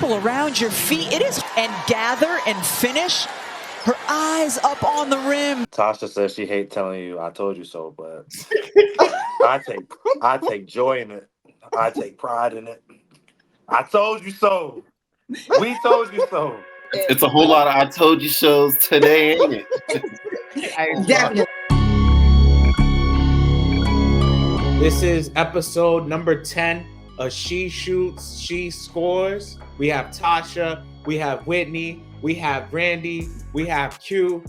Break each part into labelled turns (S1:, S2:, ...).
S1: people around your feet. It is, and gather and finish. Her eyes up on the rim.
S2: Tasha says she hates telling you, I told you so, but I take joy in it. I take pride in it. I told you so. We told you so.
S3: It's a whole lot of I told you so's today, ain't it?
S4: Definitely.
S5: This is episode number 10 of She Shoots, She Scores. We have Tasha, we have Whitney, we have Randy, we have Q.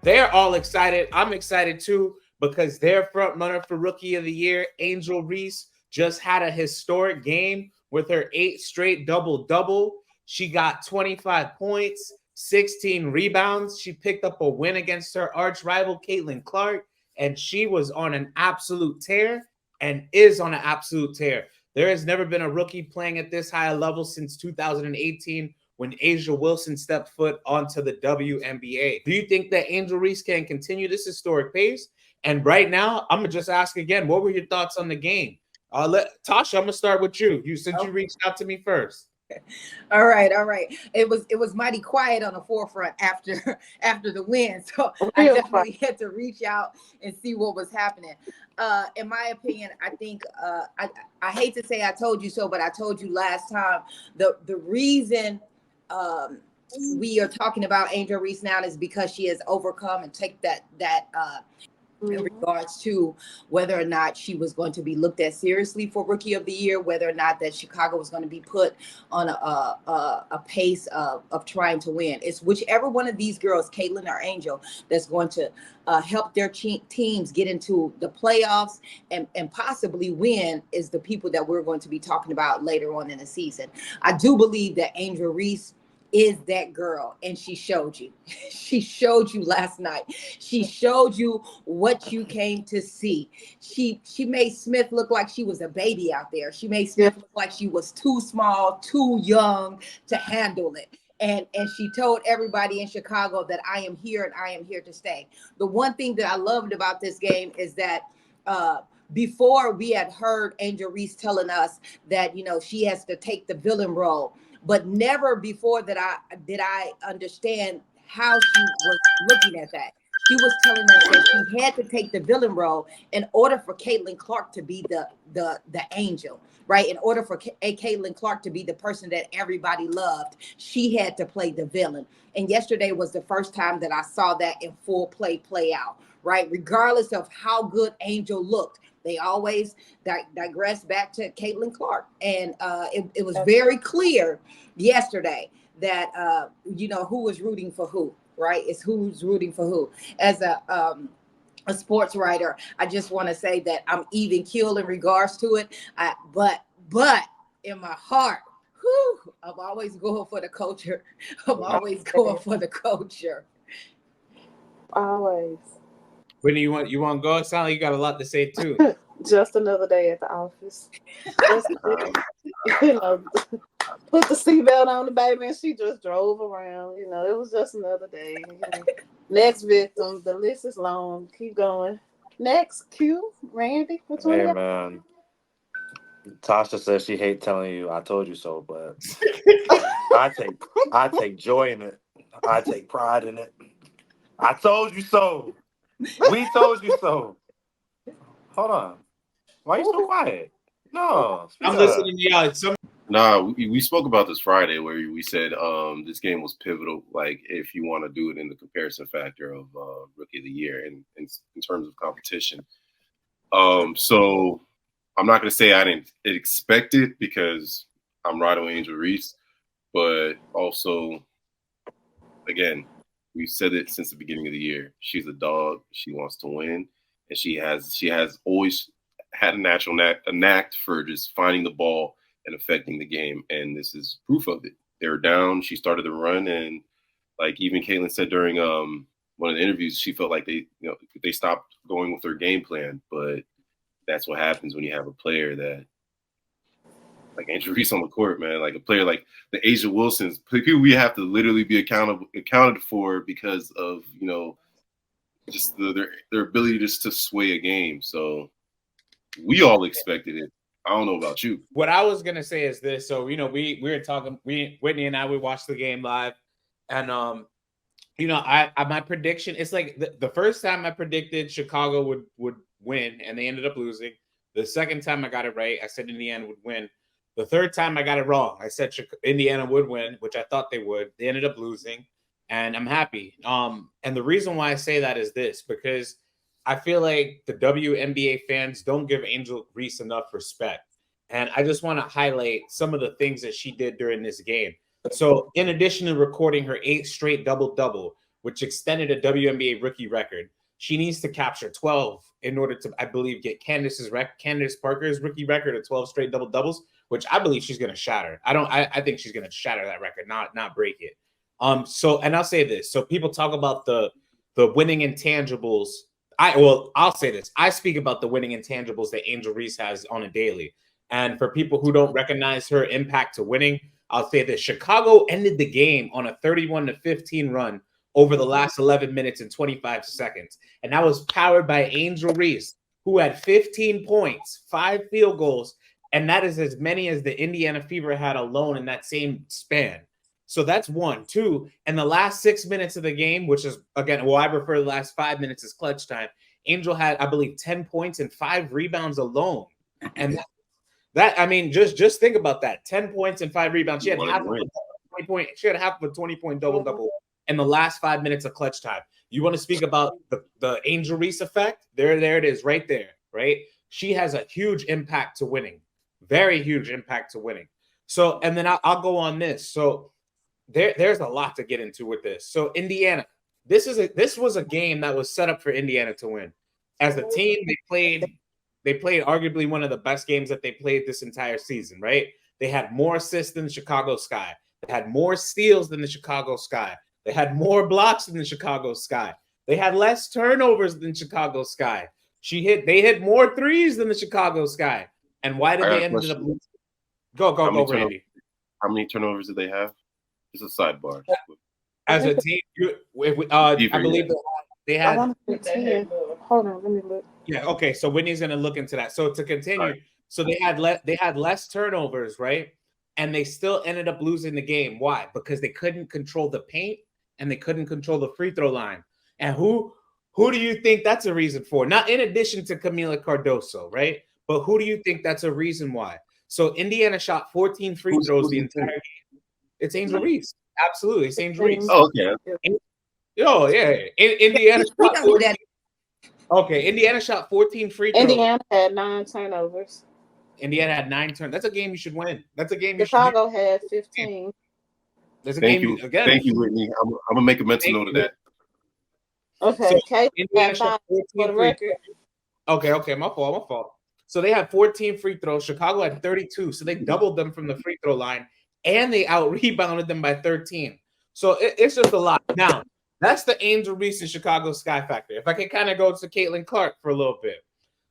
S5: They're all excited. I'm excited too because their front runner for Rookie of the Year, Angel Reese, just had a historic game with her 8th straight double-double. She got 25 points, 16 rebounds. She picked up a win against her arch rival, Caitlin Clark, and she was on an absolute tear and is on an absolute tear. There has never been a rookie playing at this high a level since 2018 when A'ja Wilson stepped foot onto the WNBA. Do you think that Angel Reese can continue this historic pace? And right now, I'm going to just ask again, what were your thoughts on the game? Tasha, I'm going to start with you. Since you reached out to me first.
S4: All right. It was mighty quiet on the forefront after the win, so I definitely had to reach out and see what was happening. In my opinion, I think I hate to say I told you so, but I told you last time the reason we are talking about Angel Reese now is because she has overcome and take that in regards to whether or not she was going to be looked at seriously for Rookie of the Year, whether or not that Chicago was going to be put on a pace of trying to win. It's whichever one of these girls, Caitlin or Angel, that's going to help their teams get into the playoffs and possibly win is the people that we're going to be talking about later on in the season. I do believe that Angel Reese is that girl, and she showed you. She showed you last night. She showed you what you came to see. She made Smith look like she was a baby out there. She made Smith look like she was too small, too young to handle it. And she told everybody in Chicago that I am here and I am here to stay. The one thing that I loved about this game is that before we had heard Angel Reese telling us that, she has to take the villain role. But never before did I understand how she was looking at that. She was telling us that she had to take the villain role in order for Caitlin Clark to be the angel, right? In order for Caitlin Clark to be the person that everybody loved, she had to play the villain. And yesterday was the first time that I saw that in full play out, right? Regardless of how good Angel looked, they always digress back to Caitlin Clark. And it was very clear yesterday that, who was rooting for who, right? It's who's rooting for who. As a sports writer, I just want to say that I'm even keel in regards to it. But in my heart, I'm always going for the culture. I'm always going for the culture.
S6: Always.
S5: Whitney, you want to go? It sounds like you got a lot to say too.
S6: Just another day at the office. Just, put the seatbelt on the baby and she just drove around. It was just another day. Next victim, the list is long. Keep going. Next, Q, Randy. What's
S2: Hey, man. Tasha says she hates telling you, I told you so, but I take joy in it. I take pride in it. I told you so. We told you so. Hold on. Why are you so quiet? No.
S5: I'm listening to y'all.
S3: Nah, we spoke about this Friday where we said this game was pivotal, like if you want to do it in the comparison factor of Rookie of the Year in terms of competition. So I'm not going to say I didn't expect it because I'm riding with Angel Reese, but also, again, we've said it since the beginning of the year. She's a dog. She wants to win, and she has always had a knack for just finding the ball and affecting the game, and this is proof of it. They were down. She started the run, and like even Caitlin said during one of the interviews, she felt like they stopped going with their game plan. But that's what happens when you have a player that, like Angel Reese on the court, man, like a player like the A'ja Wilsons, people we have to literally be accounted for because of just their ability just to sway a game. So we all expected it. I don't know about you.
S5: What I was gonna say is this. So we were talking. Whitney and I watched the game live, and I my prediction. It's like the first time I predicted Chicago would win, and they ended up losing. The second time I got it right, I said Indiana would win. The third time I got it wrong. I said Indiana would win, which I thought they would. They ended up losing, and I'm happy. And the reason why I say that is this, because I feel like the WNBA fans don't give Angel Reese enough respect. And I just want to highlight some of the things that she did during this game. So in addition to recording her 8th straight double-double, which extended a WNBA rookie record, she needs to capture 12 in order to, I believe, get Candace Parker's rookie record of 12 straight double-doubles, which I believe she's going to shatter. I think she's going to shatter that record, not break it. And I'll say this. So people talk about the winning intangibles. I'll say this. I speak about the winning intangibles that Angel Reese has on a daily. And for people who don't recognize her impact to winning, I'll say this. Chicago ended the game on a 31-15 run over the last 11 minutes and 25 seconds. And that was powered by Angel Reese, who had 15 points, 5 field goals, and that is as many as the Indiana Fever had alone in that same span. So that's 1. 2, and the last 6 minutes of the game, which is, again, I prefer the last 5 minutes as clutch time. Angel had, I believe, 10 points and 5 rebounds alone. And just think about that. 10 points and 5 rebounds. She had half of a 20-point double-double in the last 5 minutes of clutch time. You want to speak about the Angel Reese effect? There it is right there, right? She has a huge impact to winning. Very huge impact to winning. So, and then I'll go on this. So there's a lot to get into with this. So Indiana, this was a game that was set up for Indiana to win. As a team, they played arguably one of the best games that they played this entire season, right? They had more assists than the Chicago Sky. They had more steals than the Chicago Sky. They had more blocks than the Chicago Sky. They had less turnovers than Chicago Sky. They hit more threes than the Chicago Sky. And why did they end up losing? Go, Randy.
S3: How many turnovers did they have? It's a sidebar.
S5: As a team, I believe they had.
S6: I want to 10. Hold on, let me look.
S5: Yeah, okay. So Whitney's going to look into that. So to continue, so they had less turnovers, right? And they still ended up losing the game. Why? Because they couldn't control the paint and they couldn't control the free throw line. And who do you think that's a reason for? Not in addition to Camila Cardoso, right? But who do you think that's a reason why? So Indiana shot 14 free throws the entire game. It's Angel Reese. Absolutely. It's Angel Reese.
S3: Oh, okay.
S5: Oh, yeah. Indiana shot 14. Okay, Indiana shot 14 free throws.
S6: Indiana had 9 turnovers.
S5: Indiana had 9 turnovers. That's a game you should win. That's a game
S6: Chicago had 15.
S5: That's a
S3: Thank
S5: game
S3: you. Thank you, Whitney. I'm going to make a mental note of that.
S6: Okay,
S5: so Indiana
S6: shot
S5: 14
S6: for the record.
S5: Okay, my fault. So they had 14 free throws. Chicago had 32. So they doubled them from the free throw line, and they out-rebounded them by 13. So it's just a lot. Now, that's the Angel Reese and Chicago Sky factor. If I can kind of go to Caitlin Clark for a little bit.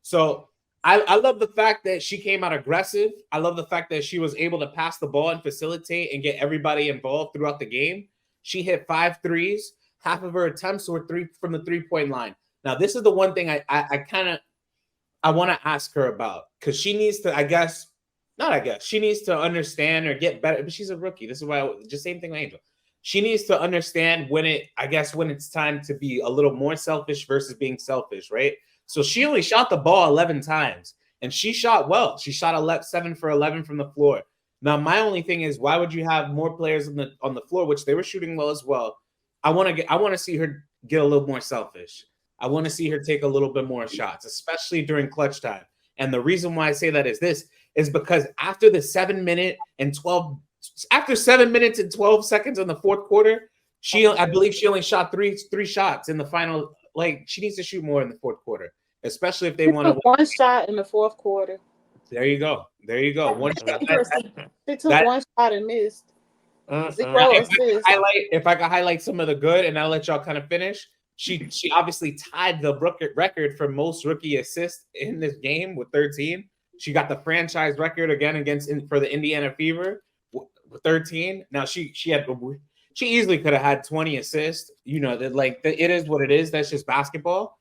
S5: So I love the fact that she came out aggressive. I love the fact that she was able to pass the ball and facilitate and get everybody involved throughout the game. She hit 5 threes. Half of her attempts were 3 from the 3-point line. Now, this is the one thing I want to ask her about, because she needs to, she needs to understand or get better. But she's a rookie. This is why just same thing with Angel. She needs to understand when it's time to be a little more selfish versus being selfish, right? So she only shot the ball 11 times, and she shot well. She shot 7 for 11 from the floor. Now, my only thing is, why would you have more players on the floor, which they were shooting well as well? I want to see her get a little more selfish. I want to see her take a little bit more shots, especially during clutch time. And the reason why I say that is because after 7 minutes and 12 seconds in the fourth quarter, I believe she only shot three shots in the final. Like, she needs to shoot more in the fourth quarter, especially if they want to.
S6: One shot in the fourth quarter.
S5: There you go. One shot.
S6: She took one shot and missed. 0 assists.
S5: If I could highlight some of the good, and I'll let y'all kind of finish. She obviously tied the record for most rookie assists in this game with 13. She got the franchise record again for the Indiana Fever with 13. Now she easily could have had 20 assists. You know, it is what it is. That's just basketball.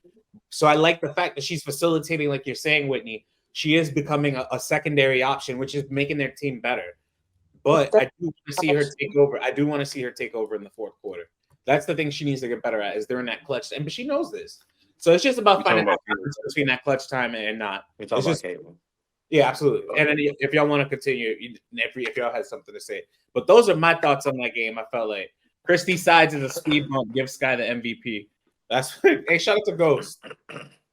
S5: So I like the fact that she's facilitating, like you're saying, Whitney. she is becoming a secondary option, which is making their team better. But I do want to see her take over. I do want to see her take over in the fourth quarter. That's the thing she needs to get better at, is during that clutch time. But she knows this. So it's just about finding that balance between that clutch time and not.
S2: We're talking about Caitlin.
S5: Yeah, absolutely. And then if y'all want to continue, if y'all had something to say. But those are my thoughts on that game. I felt like Christy Sides is a speed bump. Give Sky the MVP. That's hey, shout out to Ghost.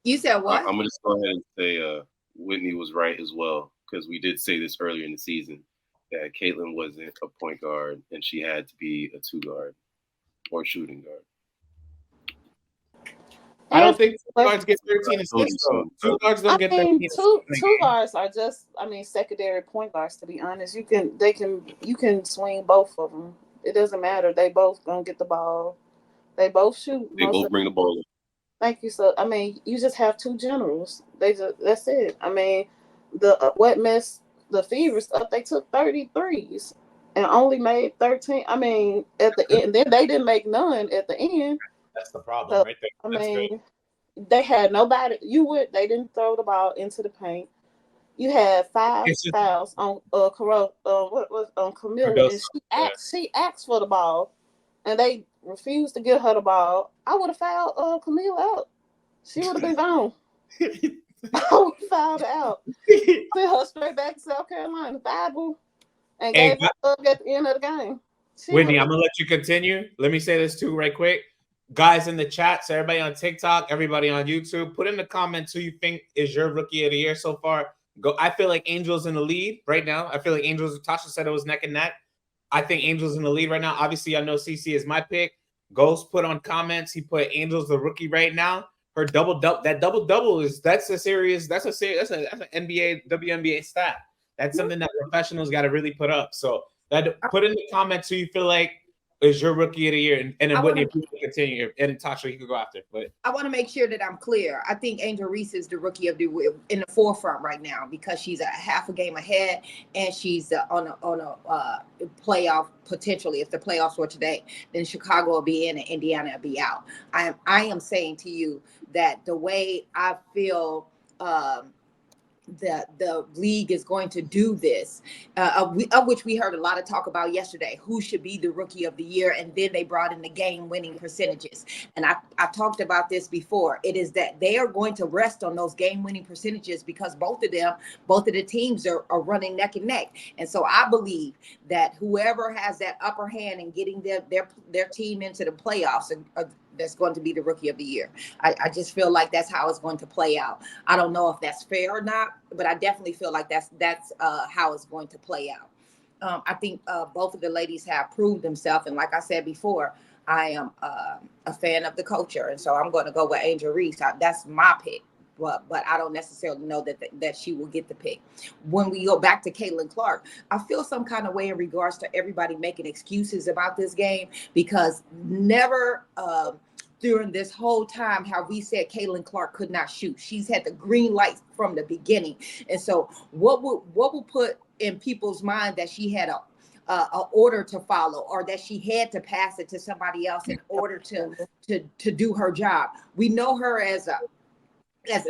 S4: You said what?
S3: I'm gonna just go ahead and say Whitney was right as well, because we did say this earlier in the season that Caitlin wasn't a point guard and she had to be a 2 guard or shooting guard.
S5: I don't think 2 guards get 13 assists. 2 guards don't get 13 assists.
S6: Two guards are just, secondary point guards. To be honest, you can swing both of them. It doesn't matter. They both gonna get the ball. They both shoot.
S3: They both bring the ball in.
S6: Thank you. So you just have 2 generals. That's it. The what messed the Fevers up? They took 33s and only made 13. At the end, then they didn't make none at the end.
S5: That's the problem, right there.
S6: They had nobody. They didn't throw the ball into the paint. You had 5 fouls on Camilla, and she asked for the ball, and they refused to give her the ball. I would have fouled Camille out. She would have been gone. I would have fouled her out. Sent her straight back to South Carolina, Bible, and gave her up at the end of the game.
S5: Whitney, I'm gonna let you continue. Let me say this too, right quick. Guys in the chat, so everybody on TikTok, everybody on YouTube, put in the comments who you think is your rookie of the year so far. I feel like Angel's in the lead right now. I feel like Tasha said it was neck and neck. I think Angel's in the lead right now. Obviously, I know CC is my pick. Ghost put on comments. He put Angel's the rookie right now. Her double double that's an NBA WNBA stat. That's something that professionals got to really put up. So put in the comments who you feel like is your rookie of the year, and then Whitney, if you can continue, and Tasha, you can go after. But
S4: I want to make sure that I'm clear. I think Angel Reese is the rookie of the year in the forefront right now because she's a half a game ahead, and she's on a playoff potentially. If the playoffs were today, then Chicago will be in and Indiana will be out. I am saying to you that the way I feel. The league is going to do this, of which we heard a lot of talk about yesterday, who should be the rookie of the year. And then they brought in the game winning percentages. And I talked about this before. It is that they are going to rest on those game winning percentages because both of the teams are running neck and neck. And so I believe that whoever has that upper hand in getting their team into the playoffs that's going to be the rookie of the year. I just feel like that's how it's going to play out. I don't know if that's fair or not, but I definitely feel like that's how it's going to play out. I think both of the ladies have proved themselves. And like I said before, I am a fan of the culture. And so I'm going to go with Angel Reese. That's my pick. But I don't necessarily know that she will get the pick. When we go back to Caitlin Clark, I feel some kind of way in regards to everybody making excuses about this game because never during this whole time have we said Caitlin Clark could not shoot. She's had the green light from the beginning. And so what will put in people's mind that she had a order to follow or that she had to pass it to somebody else in order to do her job? We know her as a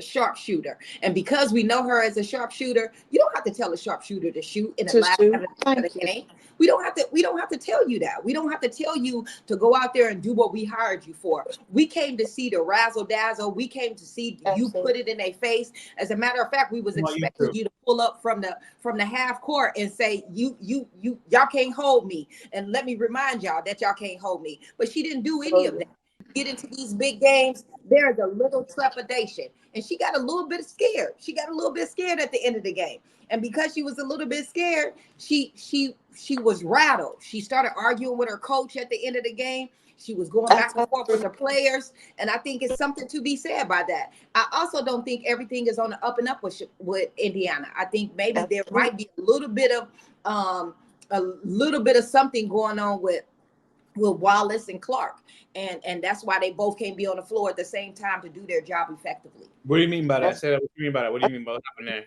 S4: sharpshooter. And because we know her as a sharpshooter, you don't have to tell a sharpshooter to shoot in the last 7 minutes of the game. We don't have to tell you that. We don't have to tell you to go out there and do what we hired you for. We came to see the razzle dazzle. We came to see you put it in their face. As a matter of fact, we was expecting you to pull up from the half court and say, y'all can't hold me. And let me remind y'all that y'all can't hold me. But she didn't do any of that. Get into these big games, there's a little trepidation. And she got a little bit scared. She got a little bit scared at the end of the game. And because she was a little bit scared, she was rattled. She started arguing with her coach at the end of the game. She was going back and forth with the players. And I think it's something to be said by that. I also don't think everything is on the up and up with Indiana. I think maybe there might be a little bit of something going on with Wallace and Clark. And that's why they both can't be on the floor at the same time to do their job effectively.
S5: What do you mean by that? Say that. What do you mean by that? What do you mean by what happened there?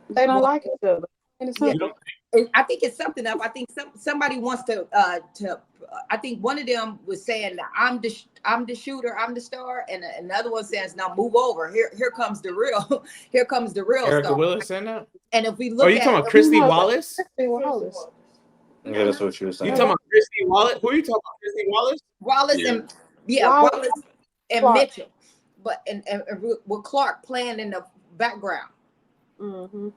S6: They don't like each other.
S4: I think it's something up. I think somebody wants to. I think one of them was saying that I'm the shooter, I'm the star, and another one says, "Now move over. Here comes the real. Here comes the real
S5: Erica
S4: star."
S5: Willis saying that?
S4: And if we look,
S5: Oh, you talking about Christy Wallace?
S6: Christy Wallace.
S2: Yeah, that's what you were saying.
S5: You talking about Christy Wallace? Who are you talking about? Christy Wallace?
S4: Wallace
S3: Yeah.
S4: and
S6: Wallace
S4: and
S6: Clark.
S4: Mitchell, but and with Clark playing in the background.
S6: Mm-hmm.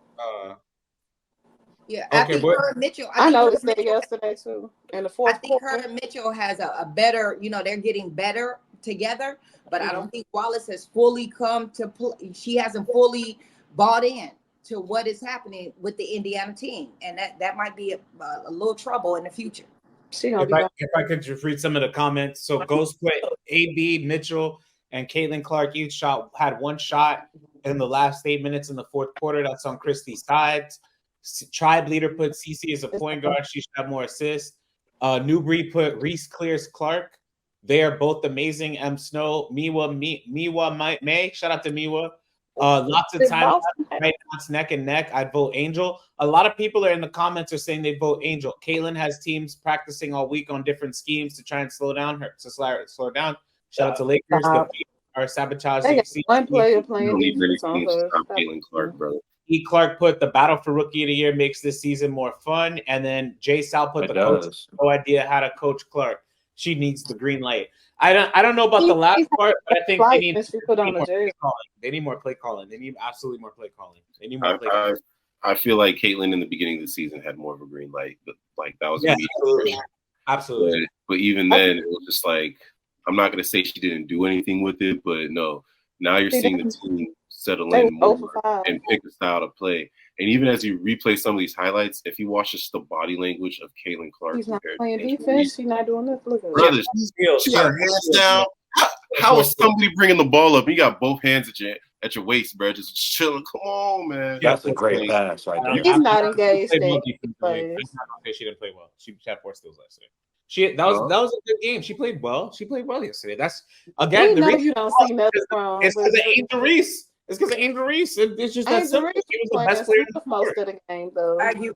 S4: Yeah,
S5: Okay,
S4: I think her and Mitchell.
S6: I noticed
S4: her
S6: that yesterday too. In the fourth
S4: I think
S6: quarter.
S4: her and Mitchell has a better. They're getting better together. But I don't think Wallace has fully come to play. She hasn't fully bought in to what is happening with the Indiana team, and that might be a little trouble in the future.
S5: If I could just read some of the comments. So Ghost put AB, Mitchell, and Caitlin Clark each had one shot in the last 8 minutes in the fourth quarter. That's on Christie's side. Tribe leader put CC as a point guard. She should have more assists. Newbury put Reese clears Clark. They are both amazing. M. Snow, Miwa May. Shout out to Miwa. Lots of time right now it's neck and neck. I'd vote Angel. A lot of people are in the comments are saying they vote Angel. Caitlin has teams practicing all week on different schemes to try and slow her down. Shout out to Lakers. The are sabotaging.
S6: One player playing.
S3: You don't need many teams to stop Caitlin Clark, brother.
S5: E. Clark put the battle for rookie of the year makes this season more fun. And then Jay Sal put the coach has no idea how to coach Clark. She needs the green light. I don't know about the last part, but I think they need more play calling. They need absolutely more play calling. They need more play calling.
S3: I feel like Caitlin in the beginning of the season had more of a green light, but like that was
S5: absolutely.
S3: But even then, it was just like I'm not gonna say she didn't do anything with it, but no. Now you're seeing the team settle in more and pick a style to play. And even as you replay some of these highlights, if you watch just the body language of Caitlin Clark,
S6: she's not playing defense. She's not doing this. Look at
S3: her. She got her hands down. How is somebody bringing the ball up? You got both hands at your waist, bro. Just chilling. Come on, man.
S2: That's a great pass right there.
S6: He's not engaged.
S5: She didn't play well. She had 4 steals last night. That was a good game. She played well. Yesterday. That's again the reason
S6: you don't see nothing from.
S5: It's because of Angel Reese. It's because of Angel Reese. It's just that simple. She was the best player
S6: most of the game, though.
S4: She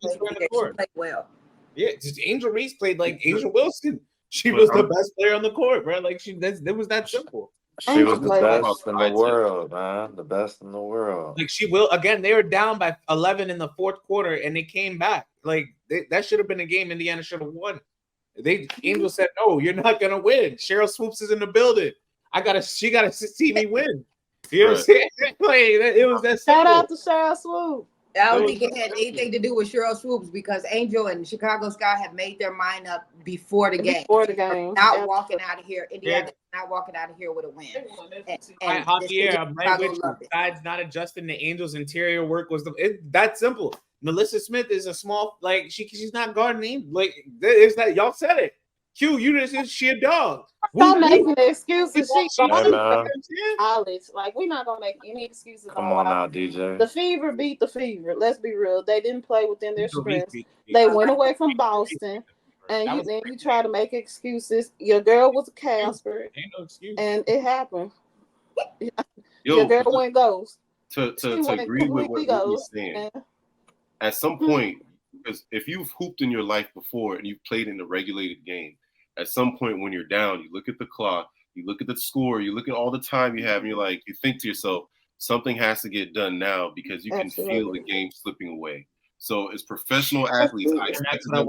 S4: played well.
S5: Yeah, just Angel Reese played like Angel Wilson. She was the best player on the court, bro. Like it was that simple.
S2: She was the best in the world, man. The best in the world.
S5: Like she will again. They were down by 11 in the fourth quarter, and they came back. Like that should have been a game Indiana should have won. Angel said, "No, you're not gonna win." Cheryl Swoops is in the building. She gotta see me win. You know what I'm saying? It was that simple.
S6: Shout out to Cheryl Swoops.
S4: I don't think it had anything to do with Cheryl Swoops because Angel and Chicago Sky have made their mind up before the game. Not walking out of here. Indiana not walking out of here with a win.
S5: And Javier, I'm right with you. Besides not adjusting the Angels' interior work was that simple. Melissa Smith is a small, like she's not guarding. Like it's that y'all said it. Q, she a dog.
S6: Stop making excuses. College. Like we're not gonna make any excuses.
S2: Come on now, DJ.
S6: The Fever beat the Fever. Let's be real. They didn't play within their strengths. They went away from Boston, and you try to make excuses. Your girl was a Casper, and it happened. Your girl went ghost.
S3: To agree with what you're saying. At some point, because if you've hooped in your life before and you've played in a regulated game, at some point when you're down, you look at the clock, you look at the score, you look at all the time you have, and you think to yourself, something has to get done now because you can feel the game slipping away. So as professional athletes, I expect them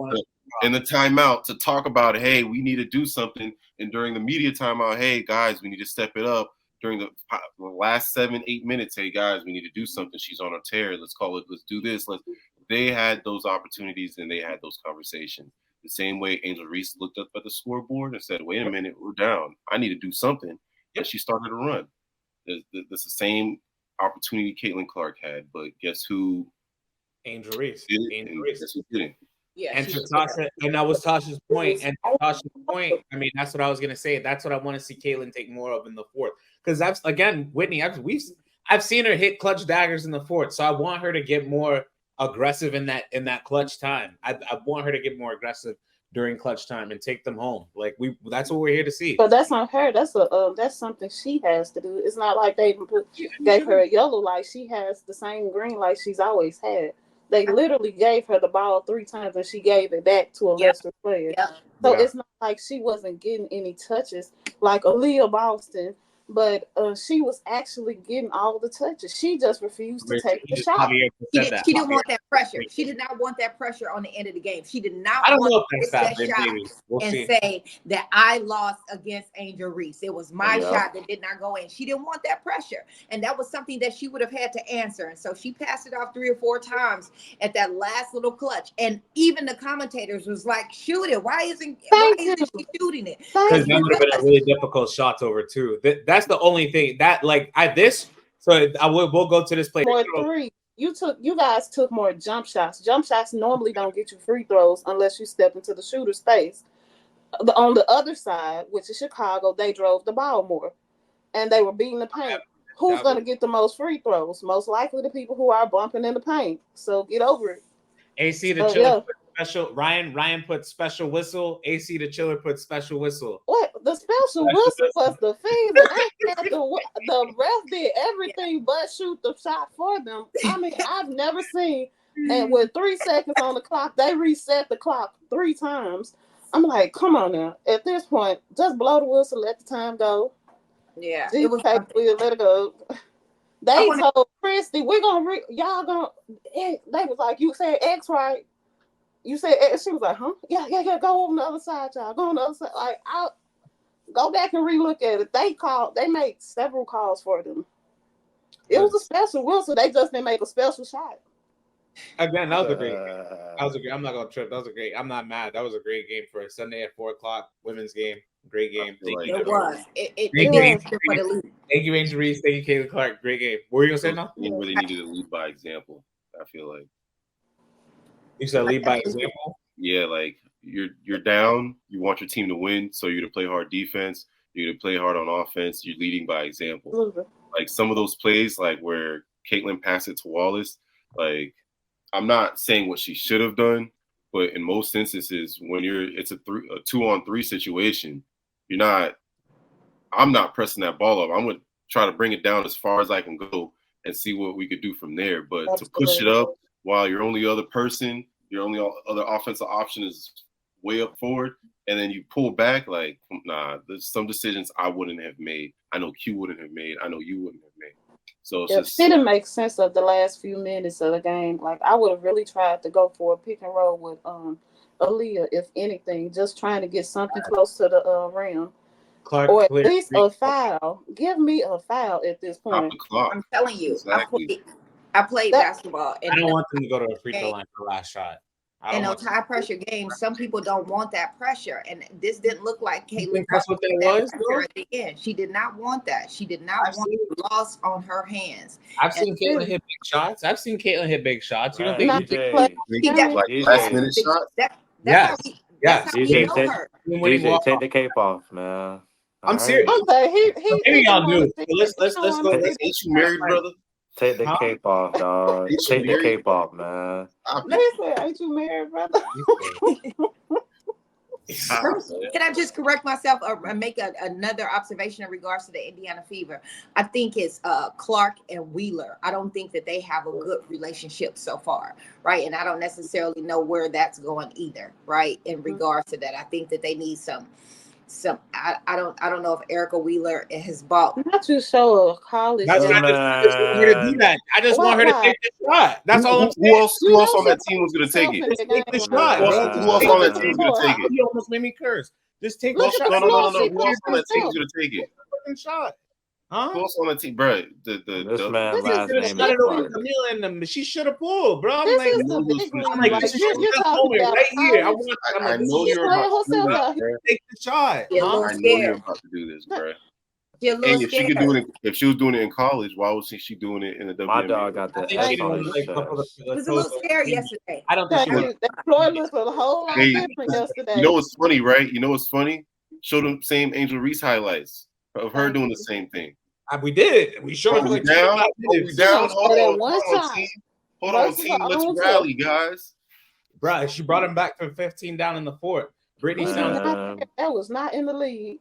S3: in the timeout to talk about, hey, we need to do something. And during the media timeout, hey, guys, we need to step it up. During the last 7-8 minutes, hey, guys, we need to do something. She's on a tear. Let's call it. Let's do this. They had those opportunities and they had those conversations. The same way Angel Reese looked up at the scoreboard and said, wait a minute, we're down. I need to do something. And she started to run. That's the same opportunity Caitlin Clark had. But guess who?
S5: Angel Reese.
S3: Angel Reese. Guess who didn't?
S4: Yeah,
S5: and to Tasha, and that was Tasha's point. And Tasha's point, I mean, that's what I was gonna say. That's what I want to see Caitlin take more of in the fourth. Because that's again, Whitney, I've seen her hit clutch daggers in the fourth. So I want her to get more aggressive in that clutch time. I want her to get more aggressive during clutch time and take them home. Like that's what we're here to see.
S6: But that's not her. That's something she has to do. It's not like they gave her a yellow light. She has the same green light she's always had. They literally gave her the ball 3 times and she gave it back to a lesser player. So it's not like she wasn't getting any touches like Aaliyah Boston, but she was actually getting all the touches. She just refused to take the shot.
S4: She didn't want that pressure. She did not want that pressure on the end of the game. She did not
S5: want
S4: to take that shot and say that I lost against Angel Reese. It was my shot that did not go in. She didn't want that pressure. And that was something that she would have had to answer. And so she passed it off 3 or 4 times at that last little clutch. And even the commentators was like, shoot it. Why isn't she shooting it?
S5: Because that would have been a really difficult shot over too. That's the only thing that we'll go to this play.
S6: More 3. You guys took more jump shots. Jump shots normally don't get you free throws unless you step into the shooter's face. On the other side, which is Chicago, they drove the ball more, and they were beating the paint. Who's going to get the most free throws? Most likely the people who are bumping in the paint. So get over it.
S5: AC the Chiller put special. Ryan put special whistle. AC the Chiller put special whistle.
S6: What? The special whistle was the thing. The ref did everything but shoot the shot for them. I mean, I've never seen. And with 3 seconds on the clock, they reset the clock 3 times. I'm like, come on now. At this point, just blow the whistle, let the time go.
S4: Yeah,
S6: it was let it go. They told Christy, we're gonna they was like, you said X, right? You said X. She was like, huh? Yeah, go on the other side, y'all. Go on the other side. Like, I'll go back and relook at it. They made several calls for them. It was a special whistle. They just didn't make a special shot.
S5: Again, that was a great game. I'm not gonna trip. That was a great. I'm not mad. That was a great game for a Sunday at 4:00 women's game. Great game.
S4: It was.
S5: Thank you, Angel Reese. Thank you, Caitlin Clark. Great game. What were you gonna say now?
S3: You really needed to lead by example. I feel like
S5: you said lead by example.
S3: Yeah, like you're down. You want your team to win, so you're to play hard defense. You're to play hard on offense. You're leading by example.
S6: Mm-hmm.
S3: Like some of those plays, like where Caitlin passed it to Wallace, like. I'm not saying what she should have done, but in most instances, when it's a 2-on-3 situation, I'm not pressing that ball up. I'm going to try to bring it down as far as I can go and see what we could do from there. But to push it up while your only other offensive option is way up forward, and then you pull back, like, nah, there's some decisions I wouldn't have made. I know Q wouldn't have made. I know you wouldn't have made. So
S6: it didn't make sense of the last few minutes of the game. Like, I would have really tried to go for a pick and roll with Aaliyah, if anything, just trying to get something close to the rim.
S5: Clark,
S6: or at least a foul. Give me a foul at this point.
S4: I'm telling you,
S3: exactly.
S4: I played basketball. And
S5: I don't want them to go to a free throw line for the last shot.
S4: In those high pressure games, some people don't want that pressure, and this didn't look like Caitlin.
S5: That's what that was.
S4: At the end, she did not want that. She did not want loss on her hands.
S5: I've seen Caitlin hit big shots. You don't think
S3: last minute shots?
S5: Yes.
S2: DJ, take the cape off, man.
S5: I'm serious.
S6: Maybe
S5: y'all do. Let's go.
S3: Ain't you married, brother?
S2: Take the cape off, dog. Take the cape off, man.
S6: Listen, ain't you married, brother?
S4: Can I just correct myself or make another observation in regards to the Indiana Fever? I think it's Clark and Wheeler. I don't think that they have a good relationship so far, right? And I don't necessarily know where that's going either, right? In regards to that, I think that they need some. I don't know if Erica Wheeler has bought.
S6: Not too sure of college.
S5: I just want her to do that. I just want her to take the shot. That's all I'm saying.
S3: Who else on that team was going to take it?
S5: Just take the shot.
S3: Who else on that team was going to take it?
S5: You almost made me curse. Just take the shot.
S3: No. Who else on that team was going to take it?
S5: Fucking shot. Huh?
S3: Who else on that team, bro?
S2: This man last name is
S5: Camila and she should have pulled, bro. I'm like,
S6: this is
S5: right here.
S3: I know you're about to do this, bro.
S5: Take the shot.
S3: I know you're about to do this, bro. Hey, if she was doing it in college, why was she doing it in the WNBA?
S2: My dog got that.
S4: It was a little scary yesterday.
S5: I don't think she was.
S6: The floor looked a whole lot different yesterday.
S3: You know what's funny, right? You know what's funny? Show them same Angel Reese highlights of her doing the same thing.
S5: We did. We showed her.
S3: Down. Hold on, team. Let's rally, guys.
S5: Bro, she brought him back from 15 down in the fourth. Britney
S6: that was not in the league.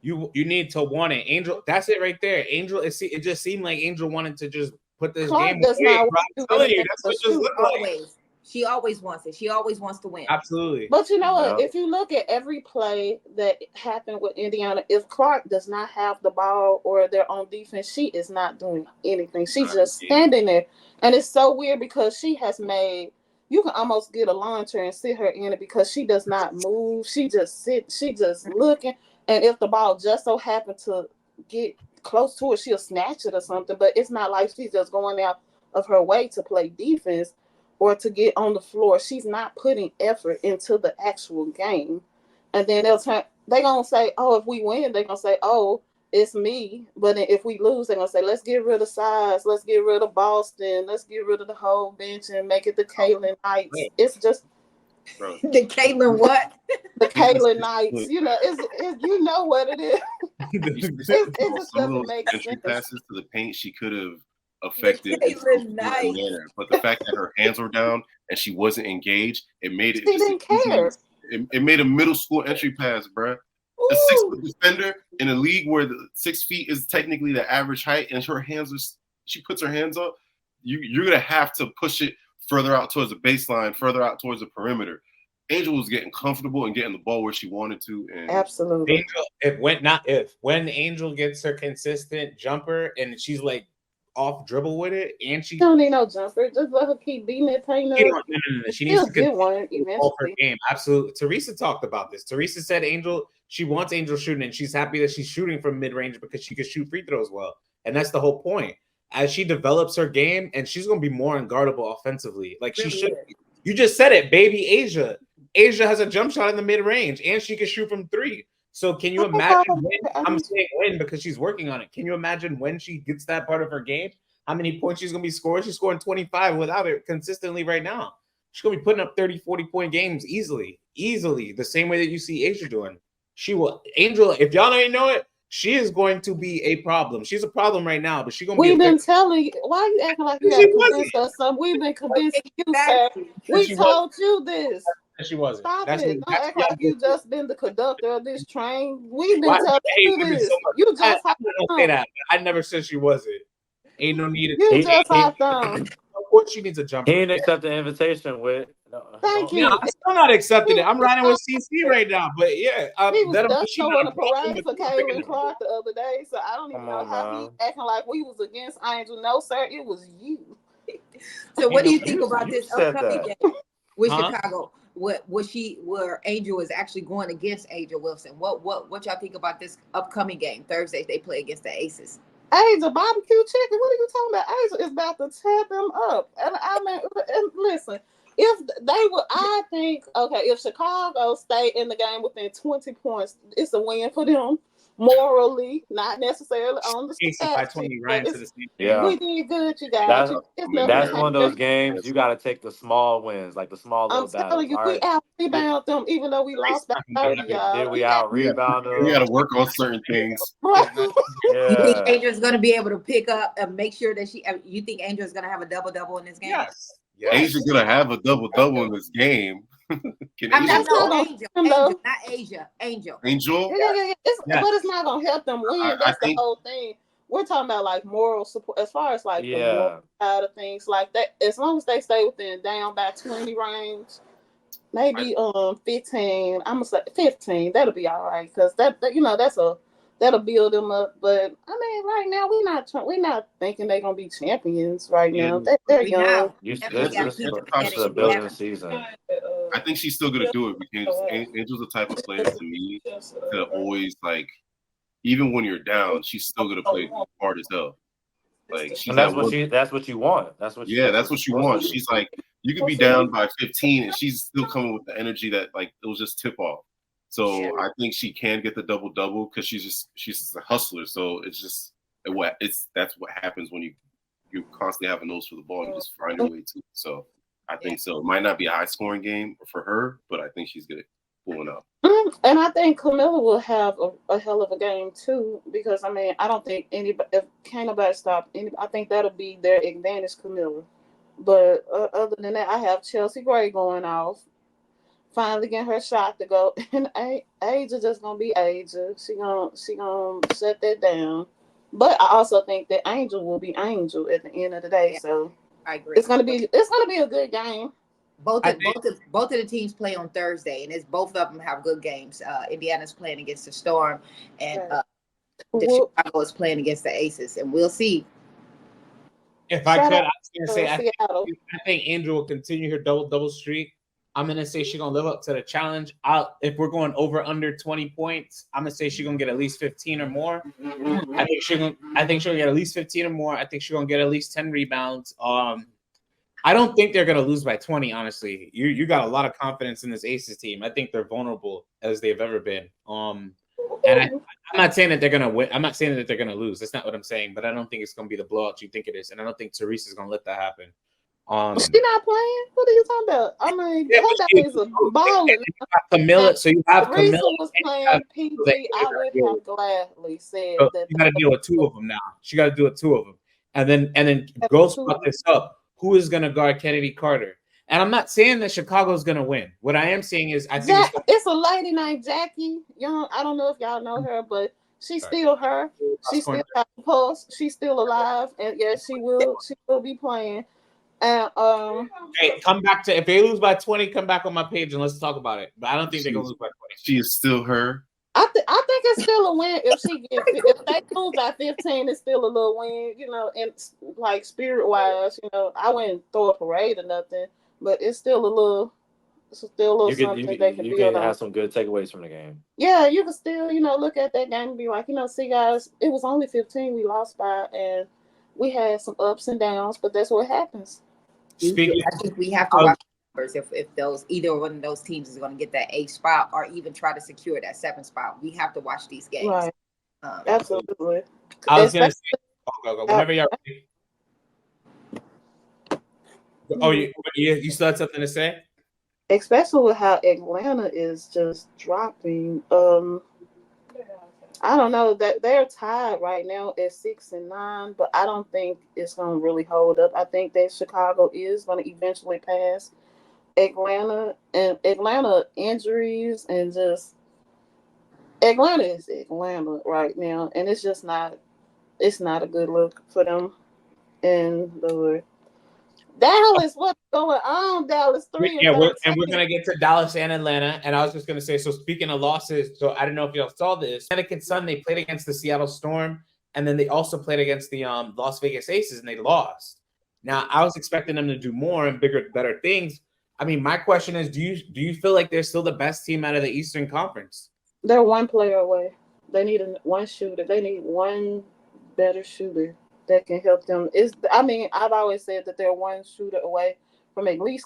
S5: You need to want it. Angel, that's it right there. Angel, it just seemed like Angel wanted to just put this
S6: Clark
S5: game
S6: does
S5: away.
S6: not
S5: Bro. I'm telling you, that's what it
S4: Shoot,
S5: look like.
S4: always. She always wants it. She always wants to win.
S5: Absolutely.
S6: But you know what?
S2: Yeah.
S6: If you look at every play that happened with Indiana, if Clark does not have the ball or they're on defense, she is not doing anything. She's just standing there. And it's so weird because she has made, you can almost get a lawn chair and sit her in it because she does not move. She just sits, she just looking. And if the ball just so happened to get close to her, she'll snatch it or something. But it's not like she's just going out of her way to play defense or to get on the floor. She's not putting effort into the actual game. And then they're gonna say, oh, if we win, they're gonna say, oh, it's me. But then if we lose, they're gonna say, let's get rid of size, let's get rid of Boston, let's get rid of the whole bench and make it the Kaylin Knights. It's just
S4: The Caitlin what?
S6: the Kaylin Knights. You know, it's you know what it is. It just doesn't make
S3: entry
S6: sense.
S3: passes to the paint, she could have affected
S4: Caitlin Knight.
S3: manner. But the fact that her hands were down and she wasn't engaged, it made it.
S6: She didn't care.
S3: It made a middle school entry pass, bruh. A 6-foot defender in a league where the 6 feet is technically the average height, and her hands are. She puts her hands up. You're gonna have to push it further out towards the baseline, further out towards the perimeter. Angel was getting comfortable and getting the ball where she wanted to. And
S6: Absolutely.
S5: Angel, when Angel gets her consistent jumper and she's like off dribble with it, and she
S6: don't need no jumper. Just let her keep beating that thing up.
S5: She needs to
S6: get one
S5: her
S6: eventually.
S5: game. Absolutely. Teresa talked about this. Teresa said she wants Angel shooting, and she's happy that she's shooting from mid range because she can shoot free throws well, and that's the whole point. As she develops her game, and she's going to be more unguardable offensively, like she should. You just said it, baby. Asia has a jump shot in the mid range, and she can shoot from 3. So can you imagine when, I'm saying when because she's working on it. Can you imagine when she gets that part of her game, how many points she's going to be scoring? She's scoring 25 without it consistently right now. She's going to be putting up 30, 40-point games easily, the same way that you see Asia doing. She will. Angel, if y'all don't know it, she is going to be a problem. She's a problem right now, but she's going to be
S6: We've been telling you. Why are you acting like you got to convince us something? We've been convincing you, sir. We told you this.
S5: She wasn't.
S6: Stop it. Don't act like you just been the conductor of this train. We've been telling you this.
S5: So
S6: you just
S5: I don't say that. I never said she wasn't. Ain't no need.
S6: You just hopped on.
S5: Of course she needs a jumper.
S2: He didn't accept the invitation with.
S6: Thank you.
S5: I'm still not accepting it. I'm riding with CC right now. But yeah,
S6: he was just showing a parade for Kaylin Clark the other day, so I don't even know how he acting like we was against Angel. No, sir, it was you.
S4: So what do you think about this upcoming game with Chicago? Where Angel is actually going against Angel Wilson? What y'all think about this upcoming game Thursday? They play against the Aces.
S6: Angel barbecue chicken. What are you talking about? Angel is about to tear them up. And I mean, and listen, if they were, I think, okay, if Chicago stay in the game within 20 points, it's a win for them. Morally, not necessarily on the stats.
S2: Yeah,
S6: we did good, you guys.
S2: That's one of those games you got to take the small wins, like the small little battles.
S6: I'm telling you, we out rebound them, even though we lost by 30, y'all.
S2: Did we out rebound them?
S3: We got to work on certain things.
S4: You think Angel's going to be able to pick up and make sure that you think Angel's going to have a double-double in this game?
S5: Yes.
S3: Angel's going to have a double-double in this game.
S4: I'm not Angel, not Asia. Angel.
S6: Yeah. But it's not gonna help them win. That's the whole thing. We're talking about like moral support, as far as like the moral side of things like that. As long as they stay within down by 20 range, maybe 15. I'm gonna say 15. That'll be all right because that'll build them up. But I mean, right now we're not thinking they're gonna be champions right now. They're young.
S2: This is the building season.
S3: I think she's still gonna do it because Angel's the type of player to me that always like, even when you're down, she's still gonna play hard as hell. Like
S2: that's what you want. That's what
S3: you want. She's like, you could be down by 15 and she's still coming with the energy that like it was just tip off. So I think she can get the double because she's just a hustler. So that's what happens when you constantly have a nose for the ball and just find your way to it. So I think so. It might not be a high scoring game for her, but I think she's good at pulling up.
S6: And I think Camilla will have a hell of a game too, because I mean, I don't think can't nobody stop any. I think that'll be their advantage, Camilla. But other than that, I have Chelsea Gray going off. Finally getting her shot to go, and Asia just gonna be Asia. She gonna shut that down. But I also think that Angel will be Angel at the end of the day.
S4: Yeah,
S6: So
S4: I agree.
S6: it's gonna be a good game.
S4: Both of the teams play on Thursday, and it's both of them have good games. Indiana's playing against the Storm, and the Chicago is playing against the Aces, and we'll see.
S5: If I could, I was gonna say I think Angel will continue her double streak. I'm gonna say she's gonna live up to the challenge. If we're going over under 20 points, I'm gonna say she's gonna get at least 15 or more. I think she'll get at least 15 or more. I think she's gonna get at least 10 rebounds. I don't think they're gonna lose by 20. Honestly, you got a lot of confidence in this Aces team. I think they're vulnerable as they've ever been. And I'm not saying that they're gonna win. I'm not saying that they're gonna lose. That's not what I'm saying. But I don't think it's gonna be the blowout you think it is, and I don't think Teresa is gonna let that happen.
S6: She's not playing. What are you talking about? I mean, that is a baller.
S5: Camilla, so you have
S6: Teresa
S5: Camilla
S6: was playing PG. I would have gladly said that.
S5: You got to deal with two of them now. She got to deal with two of them, and then Ghost brought this up. Who is going to guard Kennedy Carter? And I'm not saying that Chicago's going to win. What I am saying is, I think
S6: it's a lady named Jackie Young. I don't know if y'all know her, but she's still her. She still got the pulse. She's still alive, and yes, she will be playing. And
S5: hey, come back to if they lose by 20, come back on my page and let's talk about it. But I don't think they're gonna lose by 20.
S3: She is still her.
S6: I think it's still a win if if they lose by 15, it's still a little win, and like spirit wise, I wouldn't throw a parade or nothing, but it's still a little something they can build on.
S2: You can have some good takeaways from the game.
S6: Yeah, you can still, look at that game and be like, see guys, it was only 15 we lost by, and we had some ups and downs, but that's what happens.
S4: I think we have to watch numbers if either one of those teams is going to get that 8th spot or even try to secure that 7th spot. We have to watch these games.
S6: Right. Absolutely.
S5: I was going to say, go. Whenever you're ready. Oh, you still had something to say?
S6: Especially with how Atlanta is just dropping. I don't know that they're tied right now at 6-9, but I don't think it's going to really hold up. I think that Chicago is going to eventually pass Atlanta, and Atlanta injuries and just Atlanta is Atlanta right now, and it's just not. It's not a good look for them. And Lord, Dallas, what's going on? Dallas 3.
S5: Yeah, we're gonna get to Dallas and Atlanta. And I was just gonna say, so speaking of losses, so I don't know if y'all saw this. Conn Sun, they played against the Seattle Storm, and then they also played against the Las Vegas Aces, and they lost. Now I was expecting them to do more and better things. I mean, my question is, do you feel like they're still the best team out of the Eastern Conference?
S6: They're one player away. They need one shooter. They need one better shooter that can help them. I've always said that they're one shooter away from at least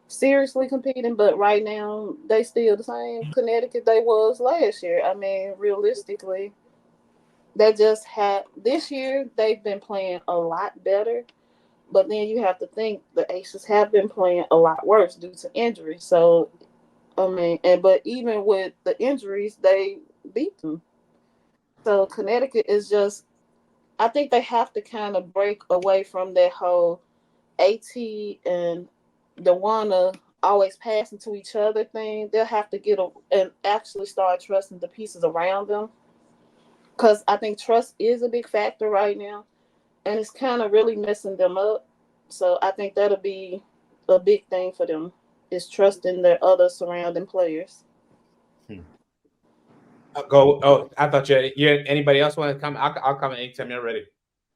S6: seriously competing, but right now they still the same Connecticut they was last year. I mean, realistically, they just this year they've been playing a lot better, but then you have to think the Aces have been playing a lot worse due to injury. So, but even with the injuries, they beat them. So Connecticut is just, I think they have to kind of break away from that whole AT and DeWanna always passing to each other thing. They'll have to and actually start trusting the pieces around them, because I think trust is a big factor right now, and it's kind of really messing them up. So I think that'll be a big thing for them, is trusting their other surrounding players.
S5: Go. Oh, I thought you. Anybody else want to come? I'll come anytime you're ready.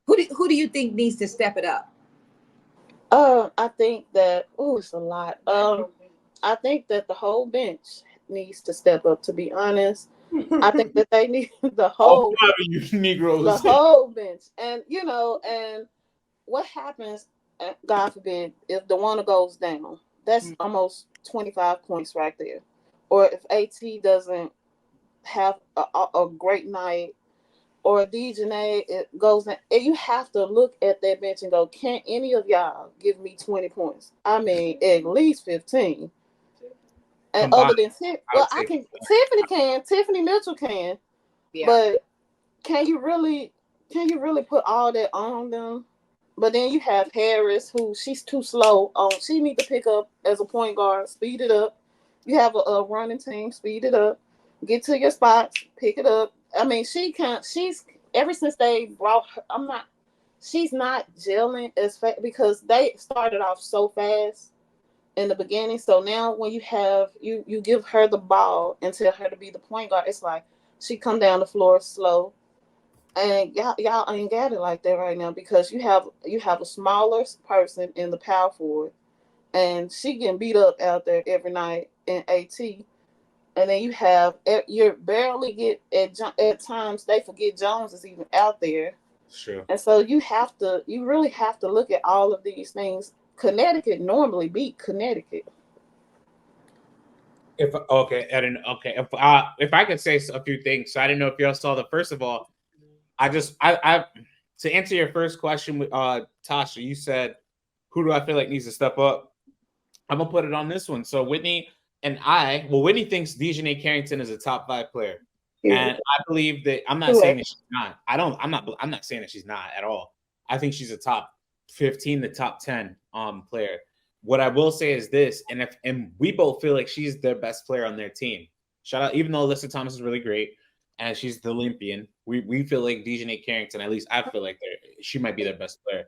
S4: Who do you think needs to step it up?
S6: I think that it's a lot. I think that the whole bench needs to step up. To be honest, I think that they need the whole
S5: Negroes,
S6: the whole bench, and and what happens? God forbid if the one goes down, that's almost 25 points right there. Or if AT doesn't have a great night, or Dijonai, it goes in, and you have to look at that bench and go, can any of y'all give me 20 points? I mean, at least 15. And other than Tiffany Mitchell can, but can you really put all that on them? But then you have Harris, who she's too slow. She need to pick up as a point guard, speed it up. You have a running team, speed it up. Get to your spots, pick it up. I mean, she's ever since they brought her, she's not gelling as fast because they started off so fast in the beginning. So now when you give her the ball and tell her to be the point guard, it's like she come down the floor slow. And y'all ain't got it like that right now because you have a smaller person in the power forward, and she getting beat up out there every night in AT. And then you're barely get at times they forget Jones is even out there.
S5: Sure.
S6: And so you really have to look at all of these things. Connecticut normally beat Connecticut.
S5: If I could say a few things, so I didn't know if y'all saw the. First of all, I to answer your first question with Tasha, you said, who do I feel like needs to step up? I'm gonna put it on this one. So Whitney thinks Dijonai Carrington is a top 5 player. Yeah. And I believe that I'm not saying that she's not. I'm not saying that she's not at all. I think she's a top 15 to top 10 player. What I will say is this, and we both feel like she's their best player on their team. Shout out, even though Alyssa Thomas is really great and she's the Olympian, we feel like Dijonai Carrington, at least I feel like she might be their best player.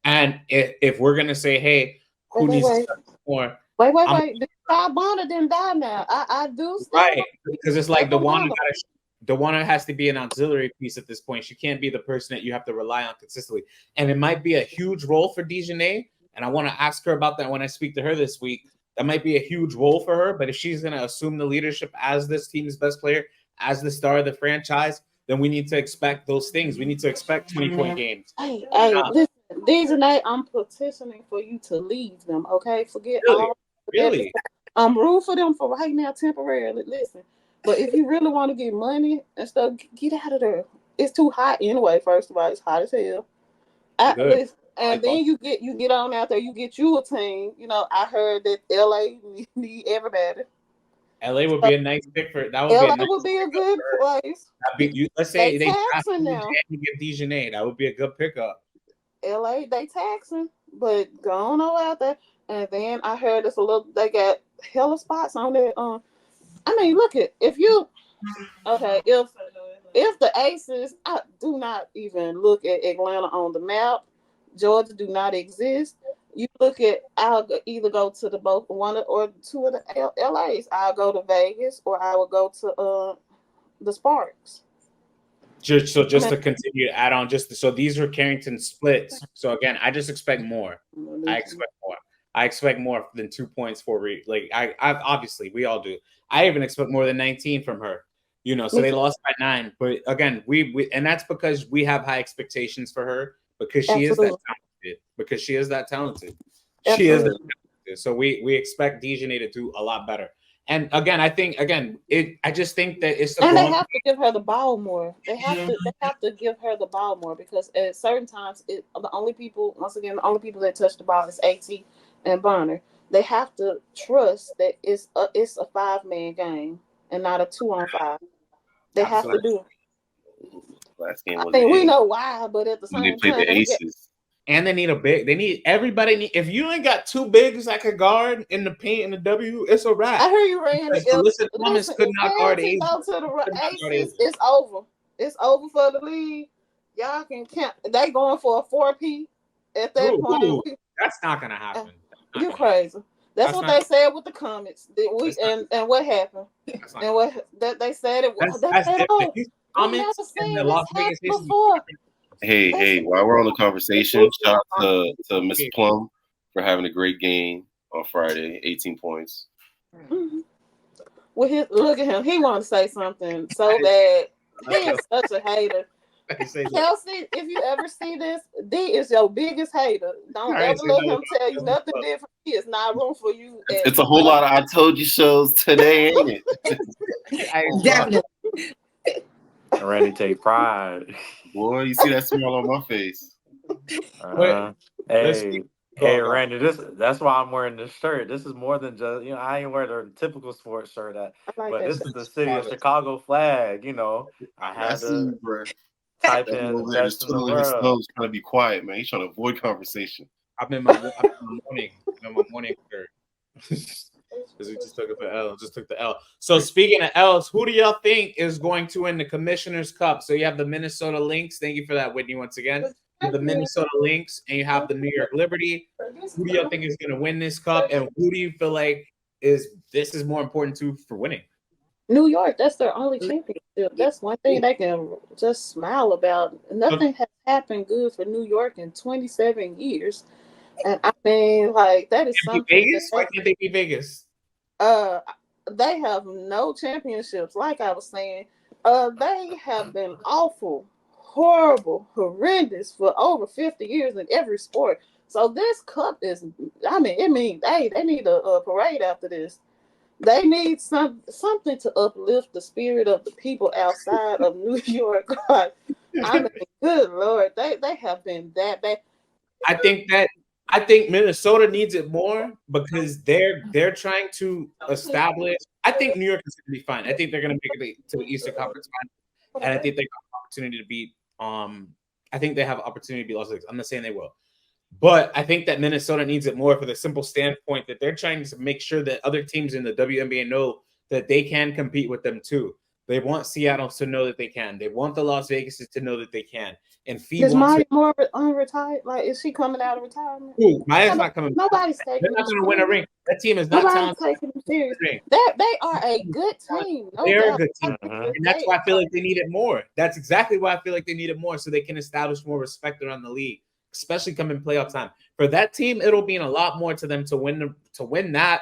S5: And if we're gonna say, hey, who needs to step more?
S6: Wait. The Bonner didn't die now. I do still
S5: right, because it's like DeWanna has to be an auxiliary piece at this point. She can't be the person that you have to rely on consistently. And it might be a huge role for Dijonai. And I want to ask her about that when I speak to her this week. That might be a huge role for her. But if she's going to assume the leadership as this team's best player, as the star of the franchise, then we need to expect those things. We need to expect 20-point games.
S6: Hey, listen, Dijonai, I'm petitioning for you to leave them, okay? Forget
S5: really?
S6: all.
S5: Really?
S6: I'm rooting for them for right now, temporarily. Listen, but if you really want to get money and stuff, get out of there. It's too hot anyway. First of all, it's hot as hell. Listen, and then you get on out there. You get you a team. You know, I heard that LA need everybody.
S5: LA would be a nice pick for that.
S6: Would be a good place.
S5: Let's say they
S6: taxing now.
S5: You get Dijonai. That would be a good pickup.
S6: LA, they taxing, but go on out there. And then I heard they got hella spots on there. I mean, look at if the Aces, I do not even look at Atlanta on the map. Georgia do not exist. You look at, I'll either go to one or two of the LAs. I'll go to Vegas or I will go to the Sparks.
S5: To continue to add on, so these are Carrington splits. So again, I just expect more. I expect more than 2 points for I obviously we all do. I even expect more than 19 from her. You know, so they lost by 9. But again, we and that's because we have high expectations for her because she is that talented. Because she is that talented. She is that talented. So we expect Dijonai to do a lot better. And again, I just think that it's
S6: and they have to give her the ball more. They have to give her the ball more because at certain times the only people that touch the ball is AT and Bonner. They have to trust that it's a 5-man game and not a 2-on-5. They have to do it.
S3: Last game was
S6: we know why, but at the same time,
S3: the Aces.
S5: And they need a big. If you ain't got 2 bigs that could guard in the paint and the W, it's a wrap.
S6: I heard you, Randy.
S5: Listen, Thomas could not guard Aces.
S6: It's over. It's over for the league. Y'all can count. They going for a 4P at that point.
S5: That's not gonna happen.
S6: You crazy. That's what they said with the comments. And what happened? And what they said it was.
S5: Comments in the Las Vegas
S6: before.
S3: Hey, while we're on the conversation, shout out to Miss Plum for having a great game on Friday, 18 points.
S6: Mm-hmm. Well, look at him. He wanted to say something so bad. He is such a hater. Kelsey, if you ever see this, D is your biggest hater. Don't ever let him tell you nothing different. He is not room for you.
S3: It's a whole lot of I told you shows today, ain't it?
S4: Definitely.
S2: I'm ready to take pride.
S3: Boy, you see that smile on my face.
S2: Hey, Randy, that's why I'm wearing this shirt. This is more than just, I ain't wearing a typical sports shirt, but this is the city of Chicago flag, I had to type in best in the world.
S3: He's trying to be quiet, man. He's trying to avoid conversation.
S5: I'm in my morning shirt. because we just took the L. Just took the L. So speaking of L's, who do y'all think is going to win the Commissioner's Cup? So you have the Minnesota Lynx. Thank you for that, Whitney, once again. You have the Minnesota Lynx, and you have the New York Liberty. Who do y'all think is going to win this cup, and who do you feel like is more important to for winning?
S6: New York, that's their only championship. That's one thing they can just smile about. Nothing has happened good for New York in 27 years. And I mean, like, that is something.
S5: Vegas? Why can't they beat Vegas?
S6: They have no championships. Like I was saying, they have been awful, horrible, horrendous for over 50 years in every sport. So this cup is, I mean, it means they need a parade after this. They need something to uplift the spirit of the people outside of New York. I mean, good Lord, they have been that bad.
S5: I think Minnesota needs it more because they're trying to establish. I think New York is going to be fine. I think they're going to make it to the Eastern Conference Final, and I think they have an opportunity to beat. I think they have an opportunity to beat Los Angeles. I'm not saying they will. But I think that Minnesota needs it more for the simple standpoint that they're trying to make sure that other teams in the WNBA know that they can compete with them too. They want Seattle to know that they can. They want the Las Vegases to know that they can. And
S6: is Maya Moore unretired? Like, is she coming out of retirement?
S5: Ooh, Maya's not coming.
S6: Nobody's taking.
S5: They're not going to win a ring. That team is not
S6: taking them serious. They are a good team.
S5: They're a good team, and that's why I feel like they need it more. That's exactly why I feel like they need it more, so they can establish more respect around the league, especially coming playoff time. For that team, it'll mean a lot more to them to win that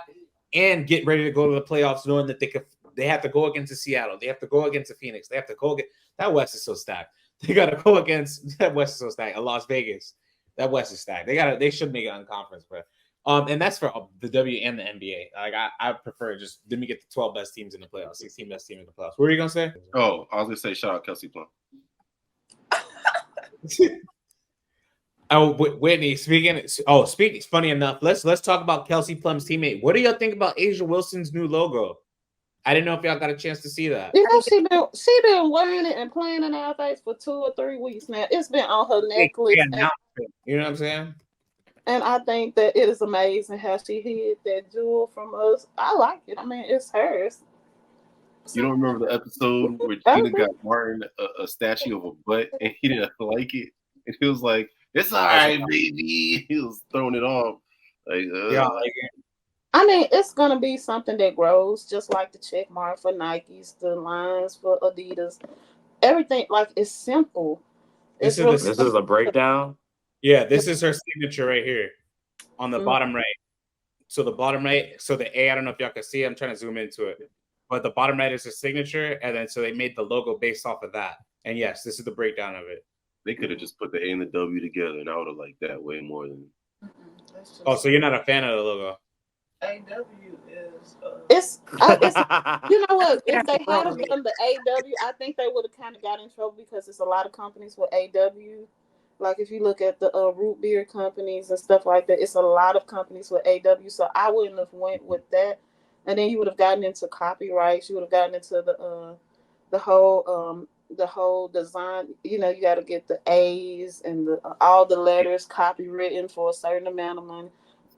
S5: and get ready to go to the playoffs, knowing that they have to go against Seattle, they have to go against the Phoenix, they have to go against that West is so stacked. They got to go against that West is so stacked. Las Vegas, that West is stacked. They should make it unconference, but and that's for the W and the NBA. Like I prefer just let me get the 12 best teams in the playoffs, 16 best teams in the playoffs. What were you gonna say?
S3: Oh, I was gonna say shout out Kelsey Plum.
S5: Oh, Whitney, speaking. Funny enough, let's talk about Kelsey Plum's teammate. What do y'all think about Angel Wilson's new logo? I didn't know if y'all got a chance to see that.
S6: You know, she been wearing it and playing in our face for 2 or 3 weeks now. It's been on her necklace.
S5: You know what I'm saying?
S6: And I think that it is amazing how she hid that jewel from us. I like it. I mean, it's hers.
S3: You don't remember the episode where Gina got Martin a statue of a butt and he didn't like it? And he was like, "It's all right, baby." He was throwing it off. Like,
S5: yeah, like it.
S6: I mean, it's gonna be something that grows, just like the check mark for Nikes, the lines for Adidas. Everything, like, it's simple.
S2: This is a breakdown.
S5: Yeah, this is her signature right here on the bottom right. So the bottom right, so the A, I don't know if y'all can see it. I'm trying to zoom into it. But the bottom right is her signature, and then so they made the logo based off of that. And yes, this is the breakdown of it.
S3: They could have just put the A and the W together, and I would have liked that way more than.
S5: Oh, so you're not a fan of the logo?
S6: AW is. It's you know what? If they had done the AW, I think they would have kind of got in trouble because it's a lot of companies with AW. Like if you look at the root beer companies and stuff like that, it's a lot of companies with AW. So I wouldn't have went with that. And then you would have gotten into copyrights. You would have gotten into the whole design. You know, you got to get the A's and all the letters copywritten for a certain amount of money.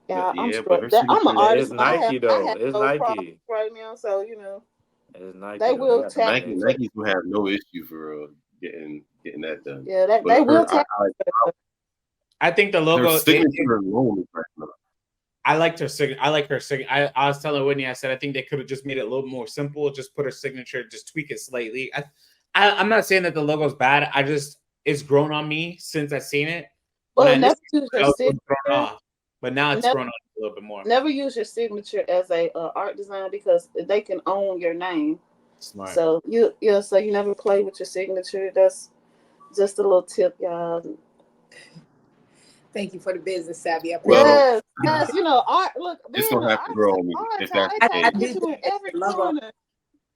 S6: Yeah, I'm an artist.
S2: It's Nike though. It's Nike
S6: right now, so you know.
S2: It's Nike.
S6: They will tap.
S3: Nike will have no issue for getting that done.
S6: Yeah, they will tap.
S5: I think the logo. I liked her signature. I like her signature. I was telling Whitney, I said I think they could have just made it a little more simple. Just put her signature, just tweak it slightly. I'm not saying that the logo's bad. It's grown on me since I've seen it.
S6: Well, never use your
S5: signature, but now it's grown on a little bit more.
S6: Never use your signature as a art design because they can own your name.
S5: Smart.
S6: So you never play with your signature. That's just a little tip, y'all.
S4: Thank you for the business savvy.
S6: Yes, you know, art. Look,
S3: it's gonna have to grow on me. If that's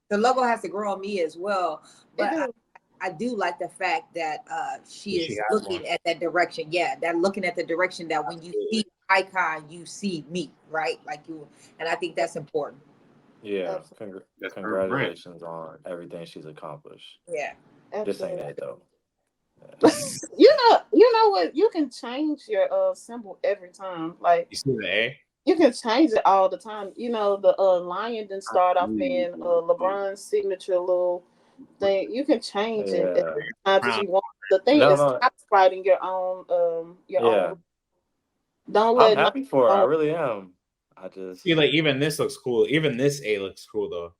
S4: the logo has to grow on me as well. But I do like the fact that she is looking at that direction. Yeah, that looking at the direction that when you see icon, you see me, right? Like you, and I think that's important.
S2: Yeah, congratulations on everything she's accomplished.
S4: Yeah,
S2: this ain't it though.
S6: You know what? You can change your symbol every time. Like
S5: you see the A.
S6: You can change it all the time. You know, the lion didn't start off being LeBron's signature little thing. You can change it as many times as you want. The thing is, stop writing your own. Don't
S2: I'm
S6: let
S2: happy for her. I really am. I just
S5: see, like, even this looks cool. Even this A looks cool though.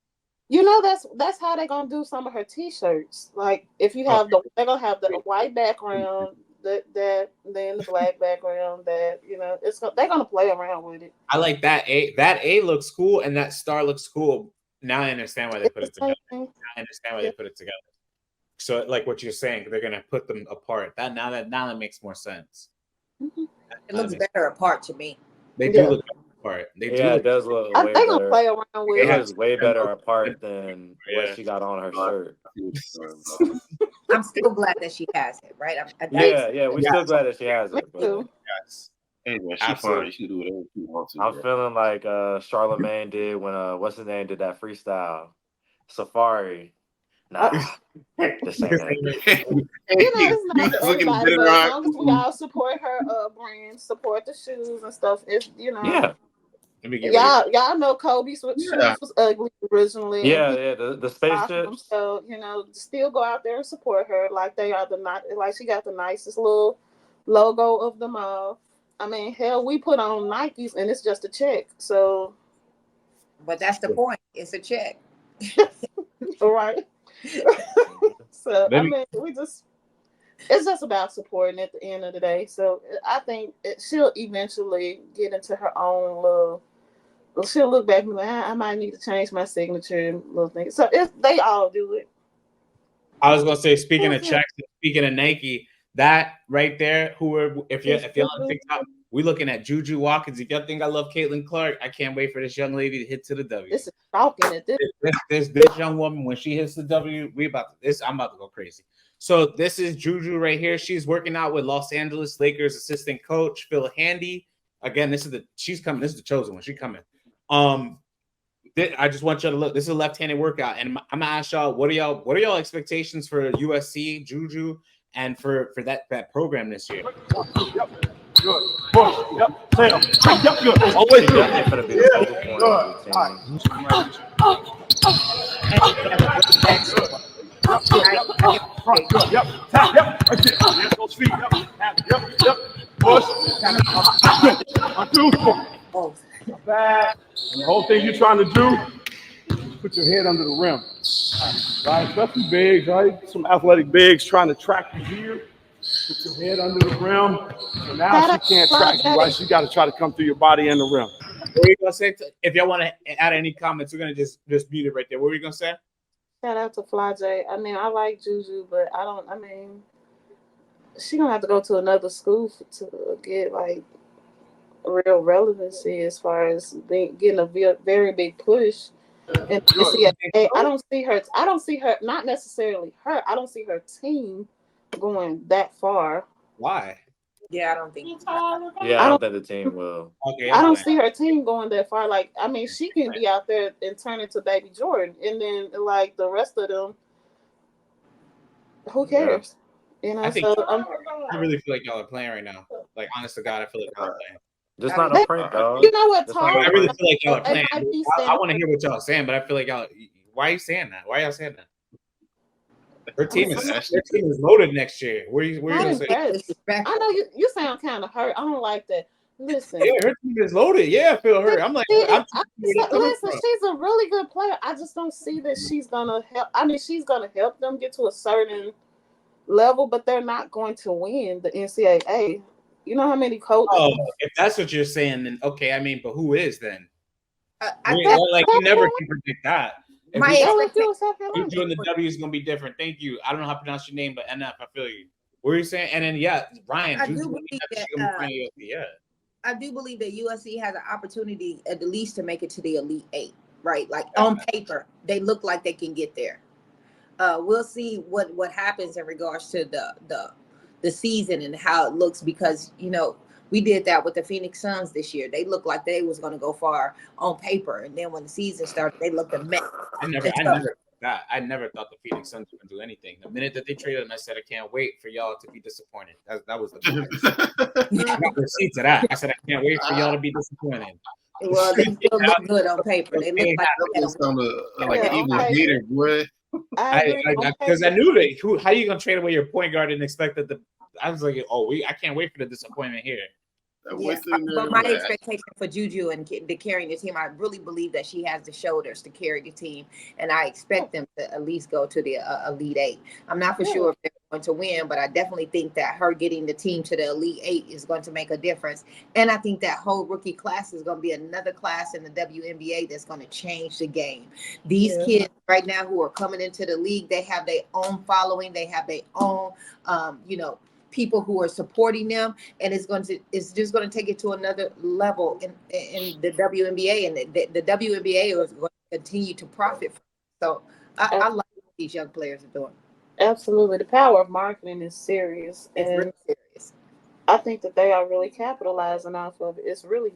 S6: You know, that's how they're gonna do some of her T-shirts. Like if you have they're gonna have the white background, then the black background. That they're gonna play around with it.
S5: I like that A. That A looks cool, and that star looks cool. Now I understand why they put it together. I understand why they put it together. So, like what you're saying, they're gonna put them apart. Now that makes more sense.
S4: Mm-hmm. It looks better apart to me.
S5: They do look apart.
S2: It does look way better.
S6: Gonna play around with
S2: it. It looks way better apart than what she got on her shirt.
S4: I'm still glad that she has it, right?
S2: We're still glad that she has it. But
S3: yes. Anyway, she's fine. She can do whatever she wants to.
S2: I'm feeling like Charlamagne did when what's his name did that freestyle. Safari. Nah, this ain't it.
S6: It's not everybody, but as long as we all support her brand, support the shoes and stuff. If y'all know Kobe's shoes was ugly originally.
S2: The spaceships.
S6: So still go out there and support her. Like they are like she got the nicest little logo of them all. I mean, hell, we put on Nikes and it's just a check. So,
S4: but that's the point. It's a check.
S6: All right. So I mean, it's just about supporting at the end of the day. So I think she'll eventually get into her own little. She'll look back and be like, I might need to change my signature and little things. So they all do it.
S5: I was gonna say, speaking of checks, speaking of Nike, that right there. If you're on TikTok, we looking at Juju Watkins. If y'all think I love Caitlin Clark, I can't wait for this young lady to hit to the W.
S6: This is talking at this.
S5: This young woman, when she hits the W, I'm about to go crazy. So this is Juju right here. She's working out with Los Angeles Lakers assistant coach Phil Handy. Again, this is the chosen one. She's coming. I just want you to look. This is a left-handed workout, and I'm gonna ask y'all, what are y'all expectations for USC, Juju, and for that program this year?
S7: Yep. Good. Push. Yep. Sam. Yep. Good. Always good. Yeah. Good. Yep. Tap. Yep. Right there. Hands those feet. Yep. Push. One, two. Back. And the whole thing you're trying to do is put your head under the rim. Right? Especially bigs, right? Some athletic bigs trying to track you here. Put your head under the rim. So now she can't track you, right? She got to try to come through your body and the rim.
S5: What are you gonna say? If y'all want to add any comments, we're gonna just mute it right there. What were you gonna say?
S6: Shout out to Fly J. I mean, I like Juju, but she gonna have to go to another school to get like real relevancy as far as getting a very big push. And I don't see her. Not necessarily her. I don't see her team going that far.
S5: Why?
S4: Yeah, I don't think.
S2: I don't think the team will.
S6: Okay, I don't see her team going that far. Like, I mean, she can be out there and turn into Baby Jordan, and then like the rest of them, who cares?
S5: Yeah. I really feel like y'all are playing right now. Like, honest to God, I feel like y'all are playing.
S2: Just not a prank, dog.
S6: You know what, Tom?
S5: I really feel like y'all are playing. I want to hear what y'all are saying, but I feel like y'all. Why are you saying that? Why are y'all saying that? Her team is loaded next year. Where you gonna say?
S6: I know you sound kind of hurt. I don't like that. Listen.
S5: Yeah, her team is loaded. Yeah, I feel hurt. I'm like,
S6: listen, she's a really good player. I just don't see that she's gonna help. I mean, she's gonna help them get to a certain level, but they're not going to win the NCAA. You know how many coaches?
S5: Oh, if that's what you're saying, then okay. I mean, but who is then? You never can predict that. If doing the W is gonna be different. Thank you. I don't know how to pronounce your name, but NF, I feel you. What are you saying? And then Ryan.
S4: I do believe that USC has an opportunity at the least to make it to the Elite Eight, right? Like on paper, they look like they can get there. We'll see what happens in regards to the season and how it looks, because we did that with the Phoenix Suns this year. They looked like they was going to go far on paper, and then when the season started, they looked a mess.
S5: I never that. I never thought the Phoenix Suns were going to do anything. The minute that they traded him, I said, I can't wait for y'all to be disappointed. That was the biggest. I got receipts of that. I said, I can't wait for y'all to be disappointed.
S4: Well, they still look good on paper. They look like
S3: an evil hater, boy.
S5: Because I knew that. How are you going to trade away your point guard and expect that I was like, I can't wait for the disappointment here.
S4: Yeah. But my expectation for Juju and the carrying the team, I really believe that she has the shoulders to carry the team, and I expect them to at least go to the Elite Eight. I'm not for sure if they're going to win, but I definitely think that her getting the team to the Elite Eight is going to make a difference. And I think that whole rookie class is going to be another class in the WNBA that's going to change the game. These kids right now who are coming into the league, they have their own following, they have their own, people who are supporting them, and it's just going to take it to another level in the WNBA, and the WNBA is going to continue to profit from it. So I like what these young players are doing.
S6: Absolutely. The power of marketing is serious.
S4: It's really serious.
S6: I think that they are really capitalizing off of it. It's really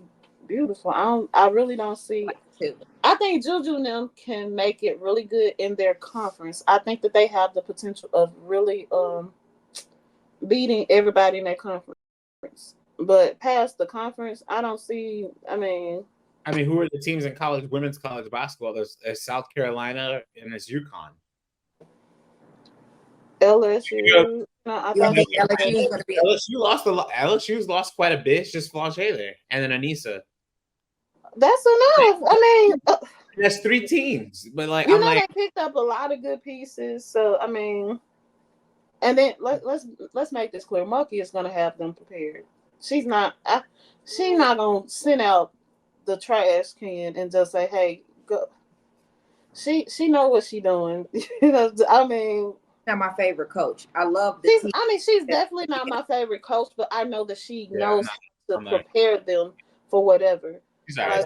S6: beautiful. I really don't see. I think Juju and them can make it really good in their conference. I think that they have the potential of really beating everybody in that conference. But past the conference, I don't see. I mean,
S5: who are the teams in women's college basketball? There's South Carolina and there's UConn.
S6: LSU.
S5: LSU lost a lot. LSU's lost quite a bit. It's just Flauché there, and then Anissa.
S6: That's enough. I mean,
S5: that's 3 teams, but
S6: they picked up a lot of good pieces. So I mean. And then let's make this clear. Monkey is gonna have them prepared. She's not gonna send out the trash can and just say, "Hey, go." She know what she's doing. I mean,
S4: not my favorite coach. I love the team.
S6: She's definitely not my favorite coach, but I know that she knows to prepare them for whatever.
S5: She's right.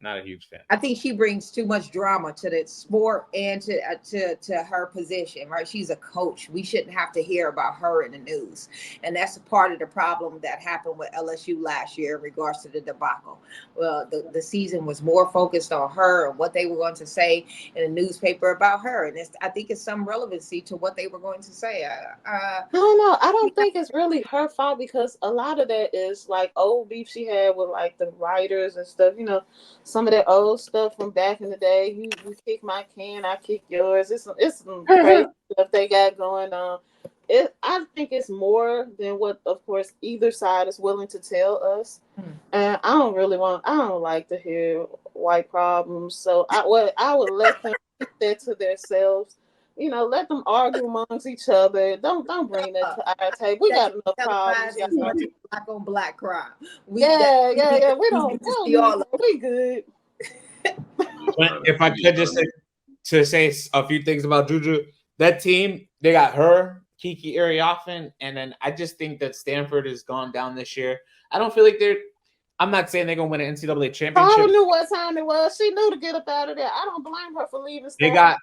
S5: Not a huge fan.
S4: I think she brings too much drama to the sport and to her position, right? She's a coach. We shouldn't have to hear about her in the news. And that's a part of the problem that happened with LSU last year in regards to the debacle. Well, the season was more focused on her and what they were going to say in the newspaper about her. And I think it's some relevancy to what they were going to say.
S6: I don't think it's really her fault, because a lot of that is like old beef she had with like the writers and stuff, some of that old stuff from back in the day. You kick my can, I kick yours. It's some crazy stuff they got going on. I think it's more than what, of course, either side is willing to tell us. And I don't like to hear white problems. So I would let them keep that to themselves. Let them argue amongst each other. Don't bring that to our table. We got enough problems.
S4: Black on black crime.
S6: We don't see all of it. We good.
S5: If I could just say a few things about Juju, that team, they got her, Kiki Ariafen, and then I just think that Stanford has gone down this year. I don't feel like I'm not saying they're gonna win an NCAA championship.
S6: Paula knew what time it was. She knew to get up out of there. I don't blame her for leaving Stanford.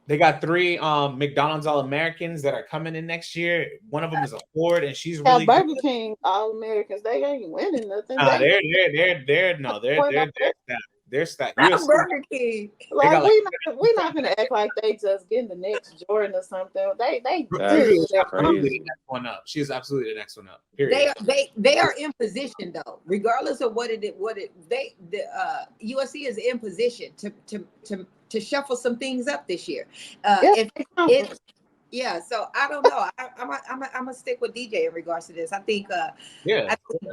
S5: They got 3 McDonald's All-Americans that are coming in next year. One of them is a Ford, and she's really
S6: Burger King All-Americans. They ain't winning nothing.
S5: They're stacked.
S6: Burger King. Like we're not gonna act like they just getting the next Jordan or something. They
S5: crazy. Next one up. She's absolutely the next one up. Period.
S4: They are in position though, regardless of USC is in position to shuffle some things up this year. So I don't know. I'm gonna stick with DJ in regards to this. I think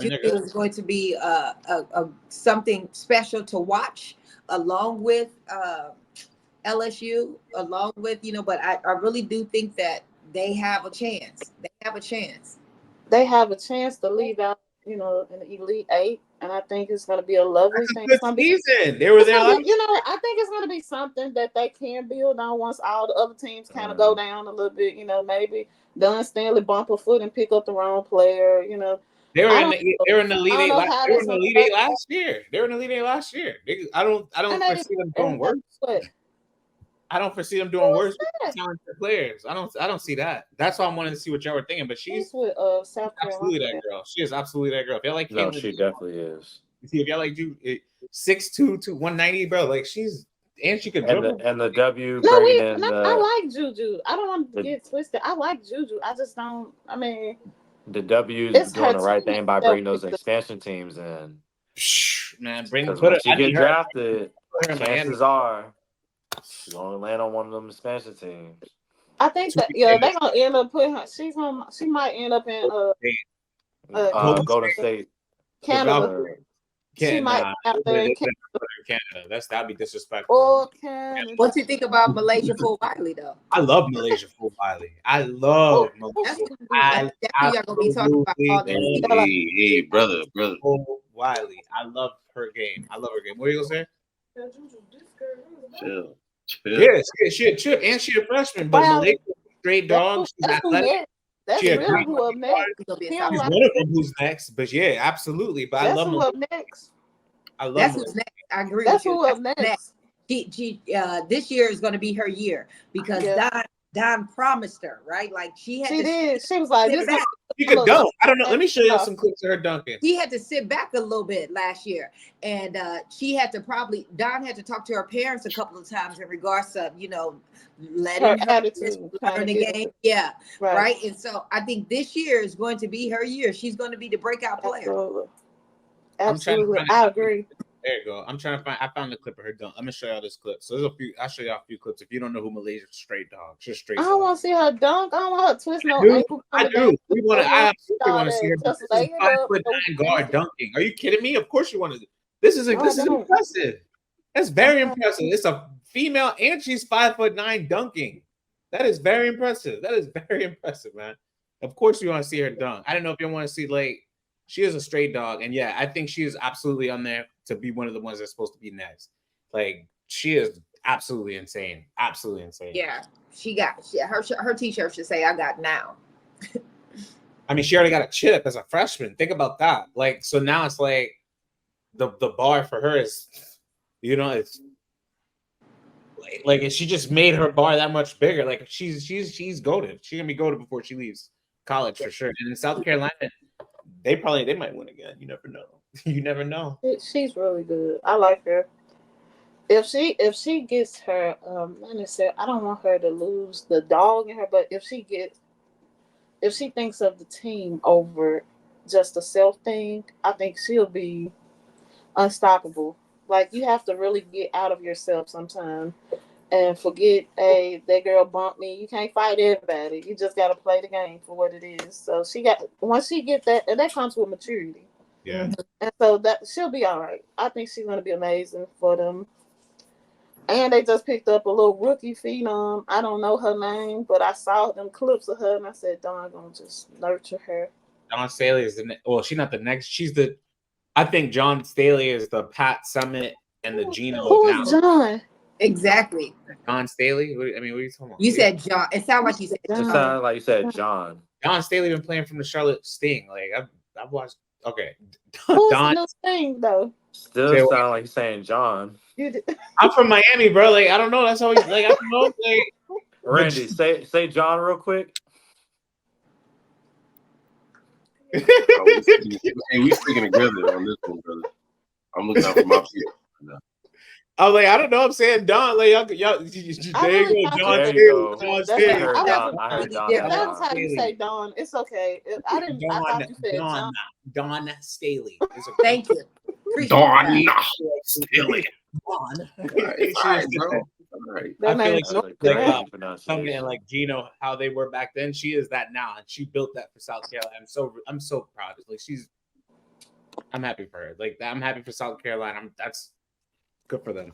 S4: Juju is going to be something special to watch, along with LSU, along with but I really do think that they have a chance. They have a chance
S6: to leave out, in the Elite Eight. And I think it's going to be a lovely thing.
S5: Season. They were there.
S6: I think it's going to be something that they can build on once all the other teams kind of go down a little bit. Maybe John Staley bump a foot and pick up the wrong player.
S5: They were in the Elite Eight. They were in the Elite Eight last year. I don't foresee them doing worse. I don't foresee them doing worse with talented players. I don't see that. That's why I'm wanting to see what y'all were thinking. But she's
S6: with South Carolina.
S5: Absolutely that girl. She is absolutely that girl. If y'all like
S2: she definitely is.
S5: See, if y'all like 6'2" to 190, bro, like she's and she could
S2: And
S5: dribble.
S2: the W
S6: No,
S2: bringing in
S6: I like Juju. I don't want to get twisted. I like Juju. I just don't. I mean,
S2: the W's
S6: it's
S2: doing
S6: her
S2: the right
S6: team
S2: thing by
S6: that
S2: bringing those
S6: picked
S2: expansion teams in.
S5: Man,
S2: Because
S5: put
S2: when
S5: it.
S2: she
S5: I
S2: get
S5: need her.
S2: drafted,
S5: Put her in Miami.
S2: chances are she's gonna land on one of them expansion teams.
S6: I think that they're gonna end up putting her. She might end up in
S2: Golden State,
S6: Canada. She might out there in
S5: Canada. That'd be disrespectful.
S6: or Canada.
S4: What you think about Malaysia for Wiley though?
S5: I love Malaysia for Wiley. I love Malaysia.
S4: That's y'all gonna be talking about all this.
S3: Hey, brother.
S5: Wiley. I love her game. What are you gonna say?
S3: Chill.
S5: Yeah, she a chip and she a freshman, but Malaysia straight dog. She's athletic.
S6: That's really who up next.
S5: She's one of them who's next, but yeah, absolutely. But I love
S6: who up next.
S5: I love
S4: that's who's next. I agree.
S6: That's
S4: with you.
S6: who up next.
S4: She this year is going to be her year because Don promised her, right? Like she did.
S6: She was like, this
S5: she could dunk. I don't know. Let me show you some clips of her dunking.
S4: She had to sit back a little bit last year, and she had to Don had to talk to her parents a couple of times in regards to letting her learn the game. Yeah, right. And so I think this year is going to be her year. She's going to be the breakout player.
S6: Absolutely. I agree.
S5: There you go. I'm trying to find. I found the clip of her dunk. I'm gonna show y'all this clip. So there's a few. I'll show y'all a few clips. If you don't know who Malaysia's straight dog, she's straight.
S6: I don't want to see her dunk. I don't want her to twist no ankle.
S5: I do. I absolutely want to see her. This is 5'9" guard dunking. Are you kidding me? Of course you want to. This is impressive. That's very impressive. It's a female and she's 5'9" dunking. That is very impressive. Man. Of course you want to see her dunk. I don't know if you want to see she is a straight dog, and yeah, I think she is absolutely on there to be one of the ones that's supposed to be next. She is absolutely insane. Absolutely insane.
S4: Yeah, her t-shirt should say "I got now."
S5: I mean, she already got a chip as a freshman. Think about that. So now it's the bar for her is, it's she just made her bar that much bigger. She's goated. She's gonna be goated before she leaves college for sure. And in South Carolina, they might win again. You never know. You never know.
S6: She's really good. I like her. If she gets her, I don't want her to lose the dog in her, but if she thinks of the team over just a self thing, I think she'll be unstoppable. You have to really get out of yourself sometimes and forget, hey, that girl bumped me. You can't fight everybody. You just got to play the game for what it is. So once she get that, and that comes with maturity.
S5: Yeah.
S6: And so that she'll be all right. I think she's going to be amazing for them. And they just picked up a little rookie phenom. I don't know her name, but I saw them clips of her and I said, Dawn going to just nurture her.
S5: John Staley is she's not the next. I think John Staley is the Pat Summitt and the Gino.
S6: Who's John?
S4: Exactly.
S5: John Staley? What are you talking about?
S4: You said John. It sounded like you said John.
S2: It sounded like you said John.
S5: John Staley been playing from the Charlotte Sting. I've watched. Okay.
S6: Who's the Sting though?
S2: Still sound like you're saying John.
S5: I'm from Miami, bro. I don't know. That's how I don't know.
S2: Randy, say John real quick.
S3: We sticking together on this one, brother. I'm looking out for my people.
S5: I don't know. I'm saying Don. There you go, John Staley.
S6: John
S2: Staley.
S6: I heard Don. If that's how you say Don, it's okay. I thought you said John.
S5: Don Staley.
S4: Thank you.
S3: Don Staley.
S5: Don.
S3: Right, bro. Right.
S5: I feel something like Gino, how they were back then. She is that now, and she built that for South Carolina. I'm so proud. I'm happy for her. I'm happy for South Carolina. That's good for them.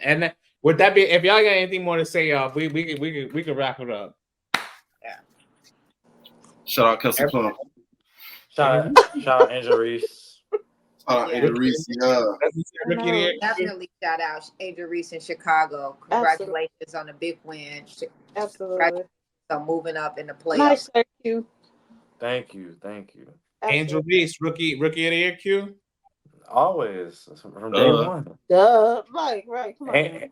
S5: And would that be, if y'all got anything more to say, y'all, we could wrap it up.
S4: Yeah.
S3: Shout out Kelsey Plum.
S2: Shout out Angel Reese.
S3: Shout out Angel Reese.
S4: Definitely shout out Angel Reese in Chicago. Congratulations on the big win.
S6: Absolutely.
S4: So moving up in the playoffs.
S6: Nice, thank you.
S2: Thank you.
S5: Angel Reese, rookie of the year, Q.
S2: Always from day one.
S6: Right. Come on.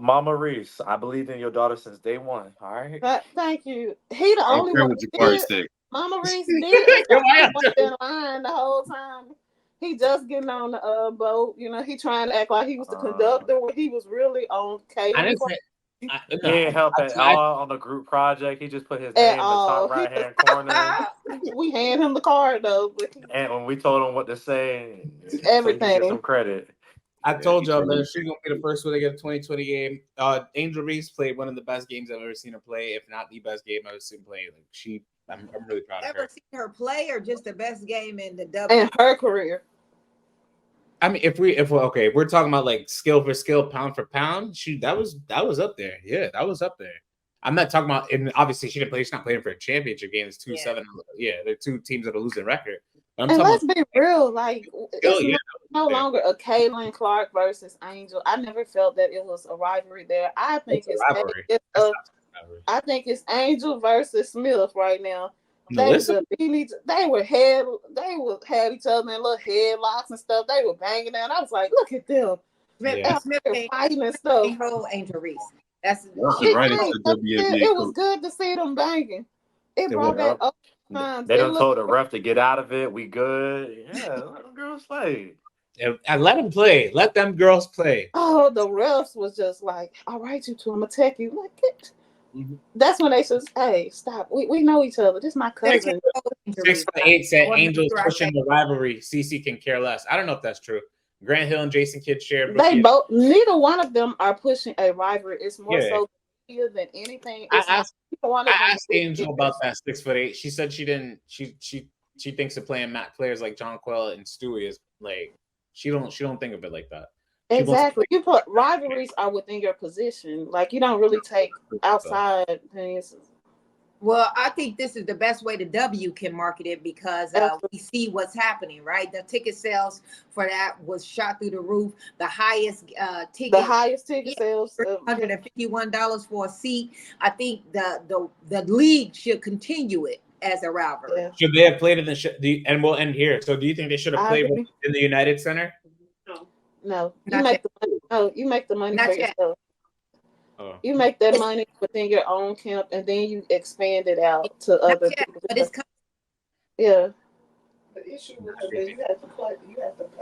S2: Mama Reese, I believed in your daughter since day one. All right.
S6: Thank you. He the only one. Mama Reese did. Been lying the whole time. He just getting on the boat. You know, he trying to act like he was the conductor when he was really on
S5: I
S6: cable.
S5: didn't say.
S2: He didn't help at all on the group project. He just put his name in the top right hand corner.
S6: We hand him the card though.
S2: And when we told him what to say,
S6: everything,
S2: so he get some credit.
S5: I told y'all that she's gonna be the first one to get a 2020 game. Angel Reese played one of the best games I've ever seen her play, if not the best game I've ever seen play. Like I'm really proud of her.
S4: Ever seen her play, or just the best game in the W
S6: in her career?
S5: I mean, if we're talking about like skill for skill, pound for pound, that was up there. Yeah, that was up there. I'm not talking about, and obviously she didn't play. She's not playing for a championship game. It's 2-7. Yeah, they're two teams that are losing record.
S6: And let's be real, like it's no longer a Kaylin Clark versus Angel. I never felt that it was a rivalry there. I think I think it's Angel versus Smith right now. They had each other in little headlocks and stuff. They were banging down. I was like, look at them.
S4: Smith
S6: fighting and stuff.
S4: Angel Reese. That's
S3: right into the WNBA.
S6: It was good to see them banging. It brought back up times.
S2: They done told the ref to get out of it. We good. Yeah, let them girls play.
S5: And let them play. Let them girls play.
S6: Oh, the refs was just like, all right, you two, I'm gonna take you. Like it. Mm-hmm. That's when they said, hey, stop. We know each other. This is my cousin.
S5: 6'8" said Angels pushing the rivalry. CC can care less. I don't know if that's true. Grant Hill and Jason Kidd share.
S6: Neither one of them are pushing a rivalry. It's more so than anything.
S5: I asked Angel about that 6'8". She said she didn't. She thinks of playing players like John Quell and Stewie is like she don't think of it like that.
S6: Exactly. You put rivalries are within your position. Like you don't really take outside things.
S4: Well, I think this is the best way the W can market it because we see what's happening, right? The ticket sales for that was shot through the roof. The highest ticket sales, $151 for a seat. I think the league should continue it as a rivalry.
S5: Yeah. Should they have played in and we'll end here. So, do you think they should have played in the United Center?
S6: No, you make the money. No, you make the money for yourself. Oh. You make that money within your own camp, and then you expand it out to other people.
S4: But it's coming.
S6: Yeah.
S4: The issue with you have to play.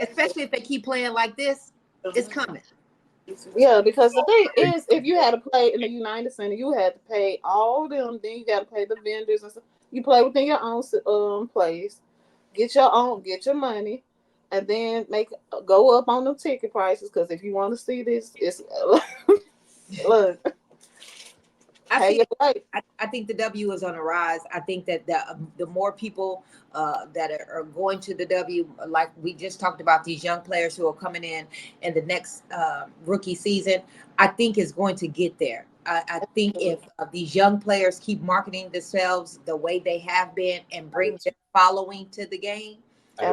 S4: Especially if they keep playing like this, it's coming.
S6: Yeah, because the thing is, if you had to play in the United Center, you had to pay all them. Then you got to pay the vendors and stuff. You play within your own place, get your money. And then go up on them ticket prices because if you want to see this, it's look.
S4: I think the W is on a rise. I think that the more people that are going to the W, like we just talked about, these young players who are coming in the next rookie season, I think is going to get there. I think if these young players keep marketing themselves the way they have been and bring their following to the game.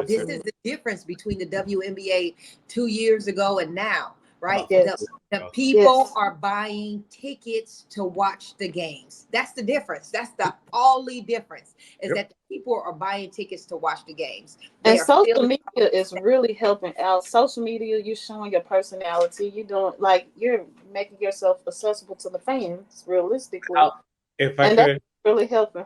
S4: This is the difference between the WNBA 2 years ago and now, right? Yes. The people are buying tickets to watch the games. That's the difference. That's the only difference is that the people are buying tickets to watch the games.
S6: And social media is really helping out. Social media, you're showing your personality. You're making yourself accessible to the fans realistically. That's really helping.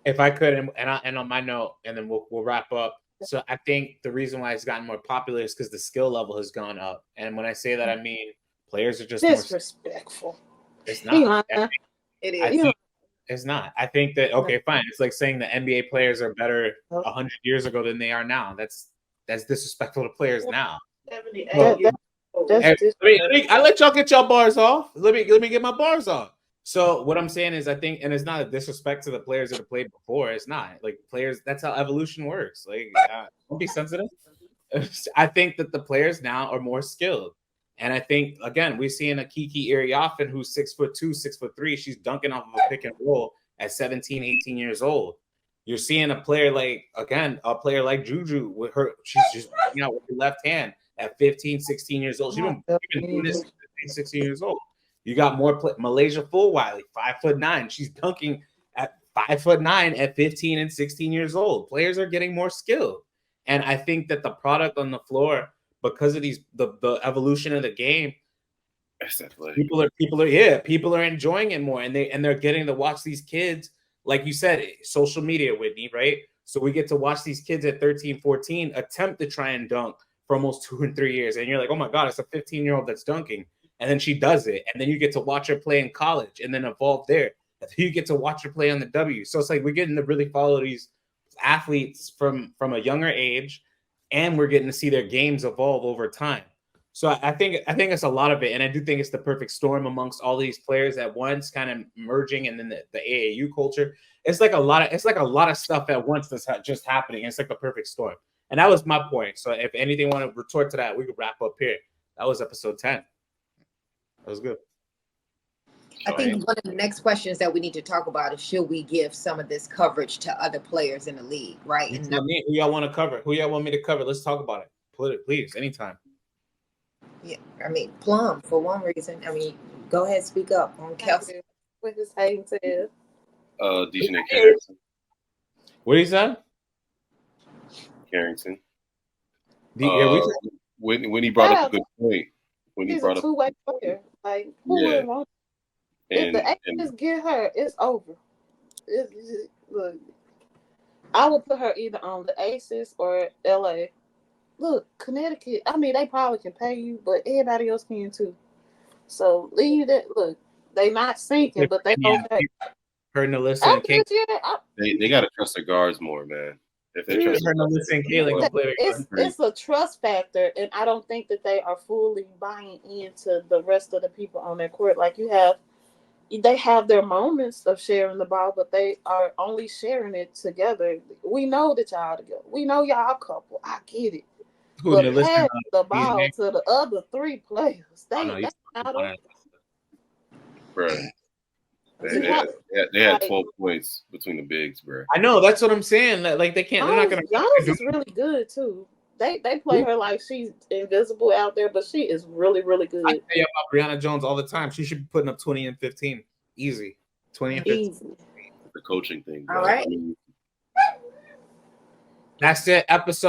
S5: If I could, and on my note, and then we'll wrap up. So I think the reason why it's gotten more popular is because the skill level has gone up. And when I say that, I mean players are just
S6: disrespectful.
S5: It's not.
S6: It is.
S5: It's not. I think that fine. It's like saying the NBA players are better 100 years ago than they are now. That's disrespectful to players now. I let y'all get y'all bars off. Let me get my bars off. So what I'm saying is I think, and it's not a disrespect to the players that have played before. It's not like players. That's how evolution works. Like don't be sensitive. I think that the players now are more skilled. And I think, again, we're seeing a Kiki Iriafen who's 6'2", 6'3". She's dunking off of a pick and roll at 17, 18 years old. You're seeing a player like Juju with her. She's just working out with her left hand at 15, 16 years old. She's been doing this at 16 years old. You got more Malaysia Fulwiley, 5'9". She's dunking at 5'9" at 15 and 16 years old. Players are getting more skilled. And I think that the product on the floor, because of the evolution of the game, people are enjoying it more, and they're getting to watch these kids, like you said, social media, Whitney, right? So we get to watch these kids at 13, 14 attempt to try and dunk for almost 2 and 3 years. And you're like, oh my God, it's a 15-year-old that's dunking. And then she does it. And then you get to watch her play in college and then evolve there. And then you get to watch her play on the W. So it's like we're getting to really follow these athletes from a younger age, and we're getting to see their games evolve over time. So I think it's a lot of it, and I do think it's the perfect storm amongst all these players at once, kind of merging, and then the AAU culture. It's like a lot of stuff at once that's just happening. It's like the perfect storm, and that was my point. So if anything want to retort to that, we could wrap up here. That was episode 10. That was good.
S4: I think one of the next questions that we need to talk about is, should we give some of this coverage to other players in the league, right?
S5: And who y'all want to cover? Who y'all want me to cover? Let's talk about it. Please, anytime.
S4: Yeah, I mean, Plum, for one reason. I mean, go ahead, speak up on Kelsey.
S6: With his hating tail.
S3: Dijonai Carrington.
S5: What is that?
S3: Carrington.
S5: When
S3: he brought up a good point.
S6: He's a two-way player. Like, who would want? If the Aces get her, it's over. Look, I would put her either on the Aces or LA. Look, Connecticut, I mean, they probably can pay you, but everybody else can too. So leave that. Look, they not sinking, but they don't pay.
S5: Her, Nalissa,
S3: and they got to trust their guards more, man. If they trust
S5: her, Nalissa, and Kayla,
S6: it's a trust factor, and I don't think that they are fully buying into the rest of the people on their court. Like they have their moments of sharing the ball, but they are only sharing it together. We know that y'all together. We know y'all a couple. I get it. But pass the ball to the other three players. They
S3: had 12 points between the bigs, bro.
S5: I know, that's what I'm saying. Like they can't. They're not gonna.
S6: Giannis is really good too. They play her like she's invisible out there, but she is really, really good.
S5: I tell you about Brianna Jones all the time. She should be putting up 20 and 15. Easy. 20 and 15.
S6: Easy.
S3: The coaching thing.
S4: All right.
S5: That's it. Episode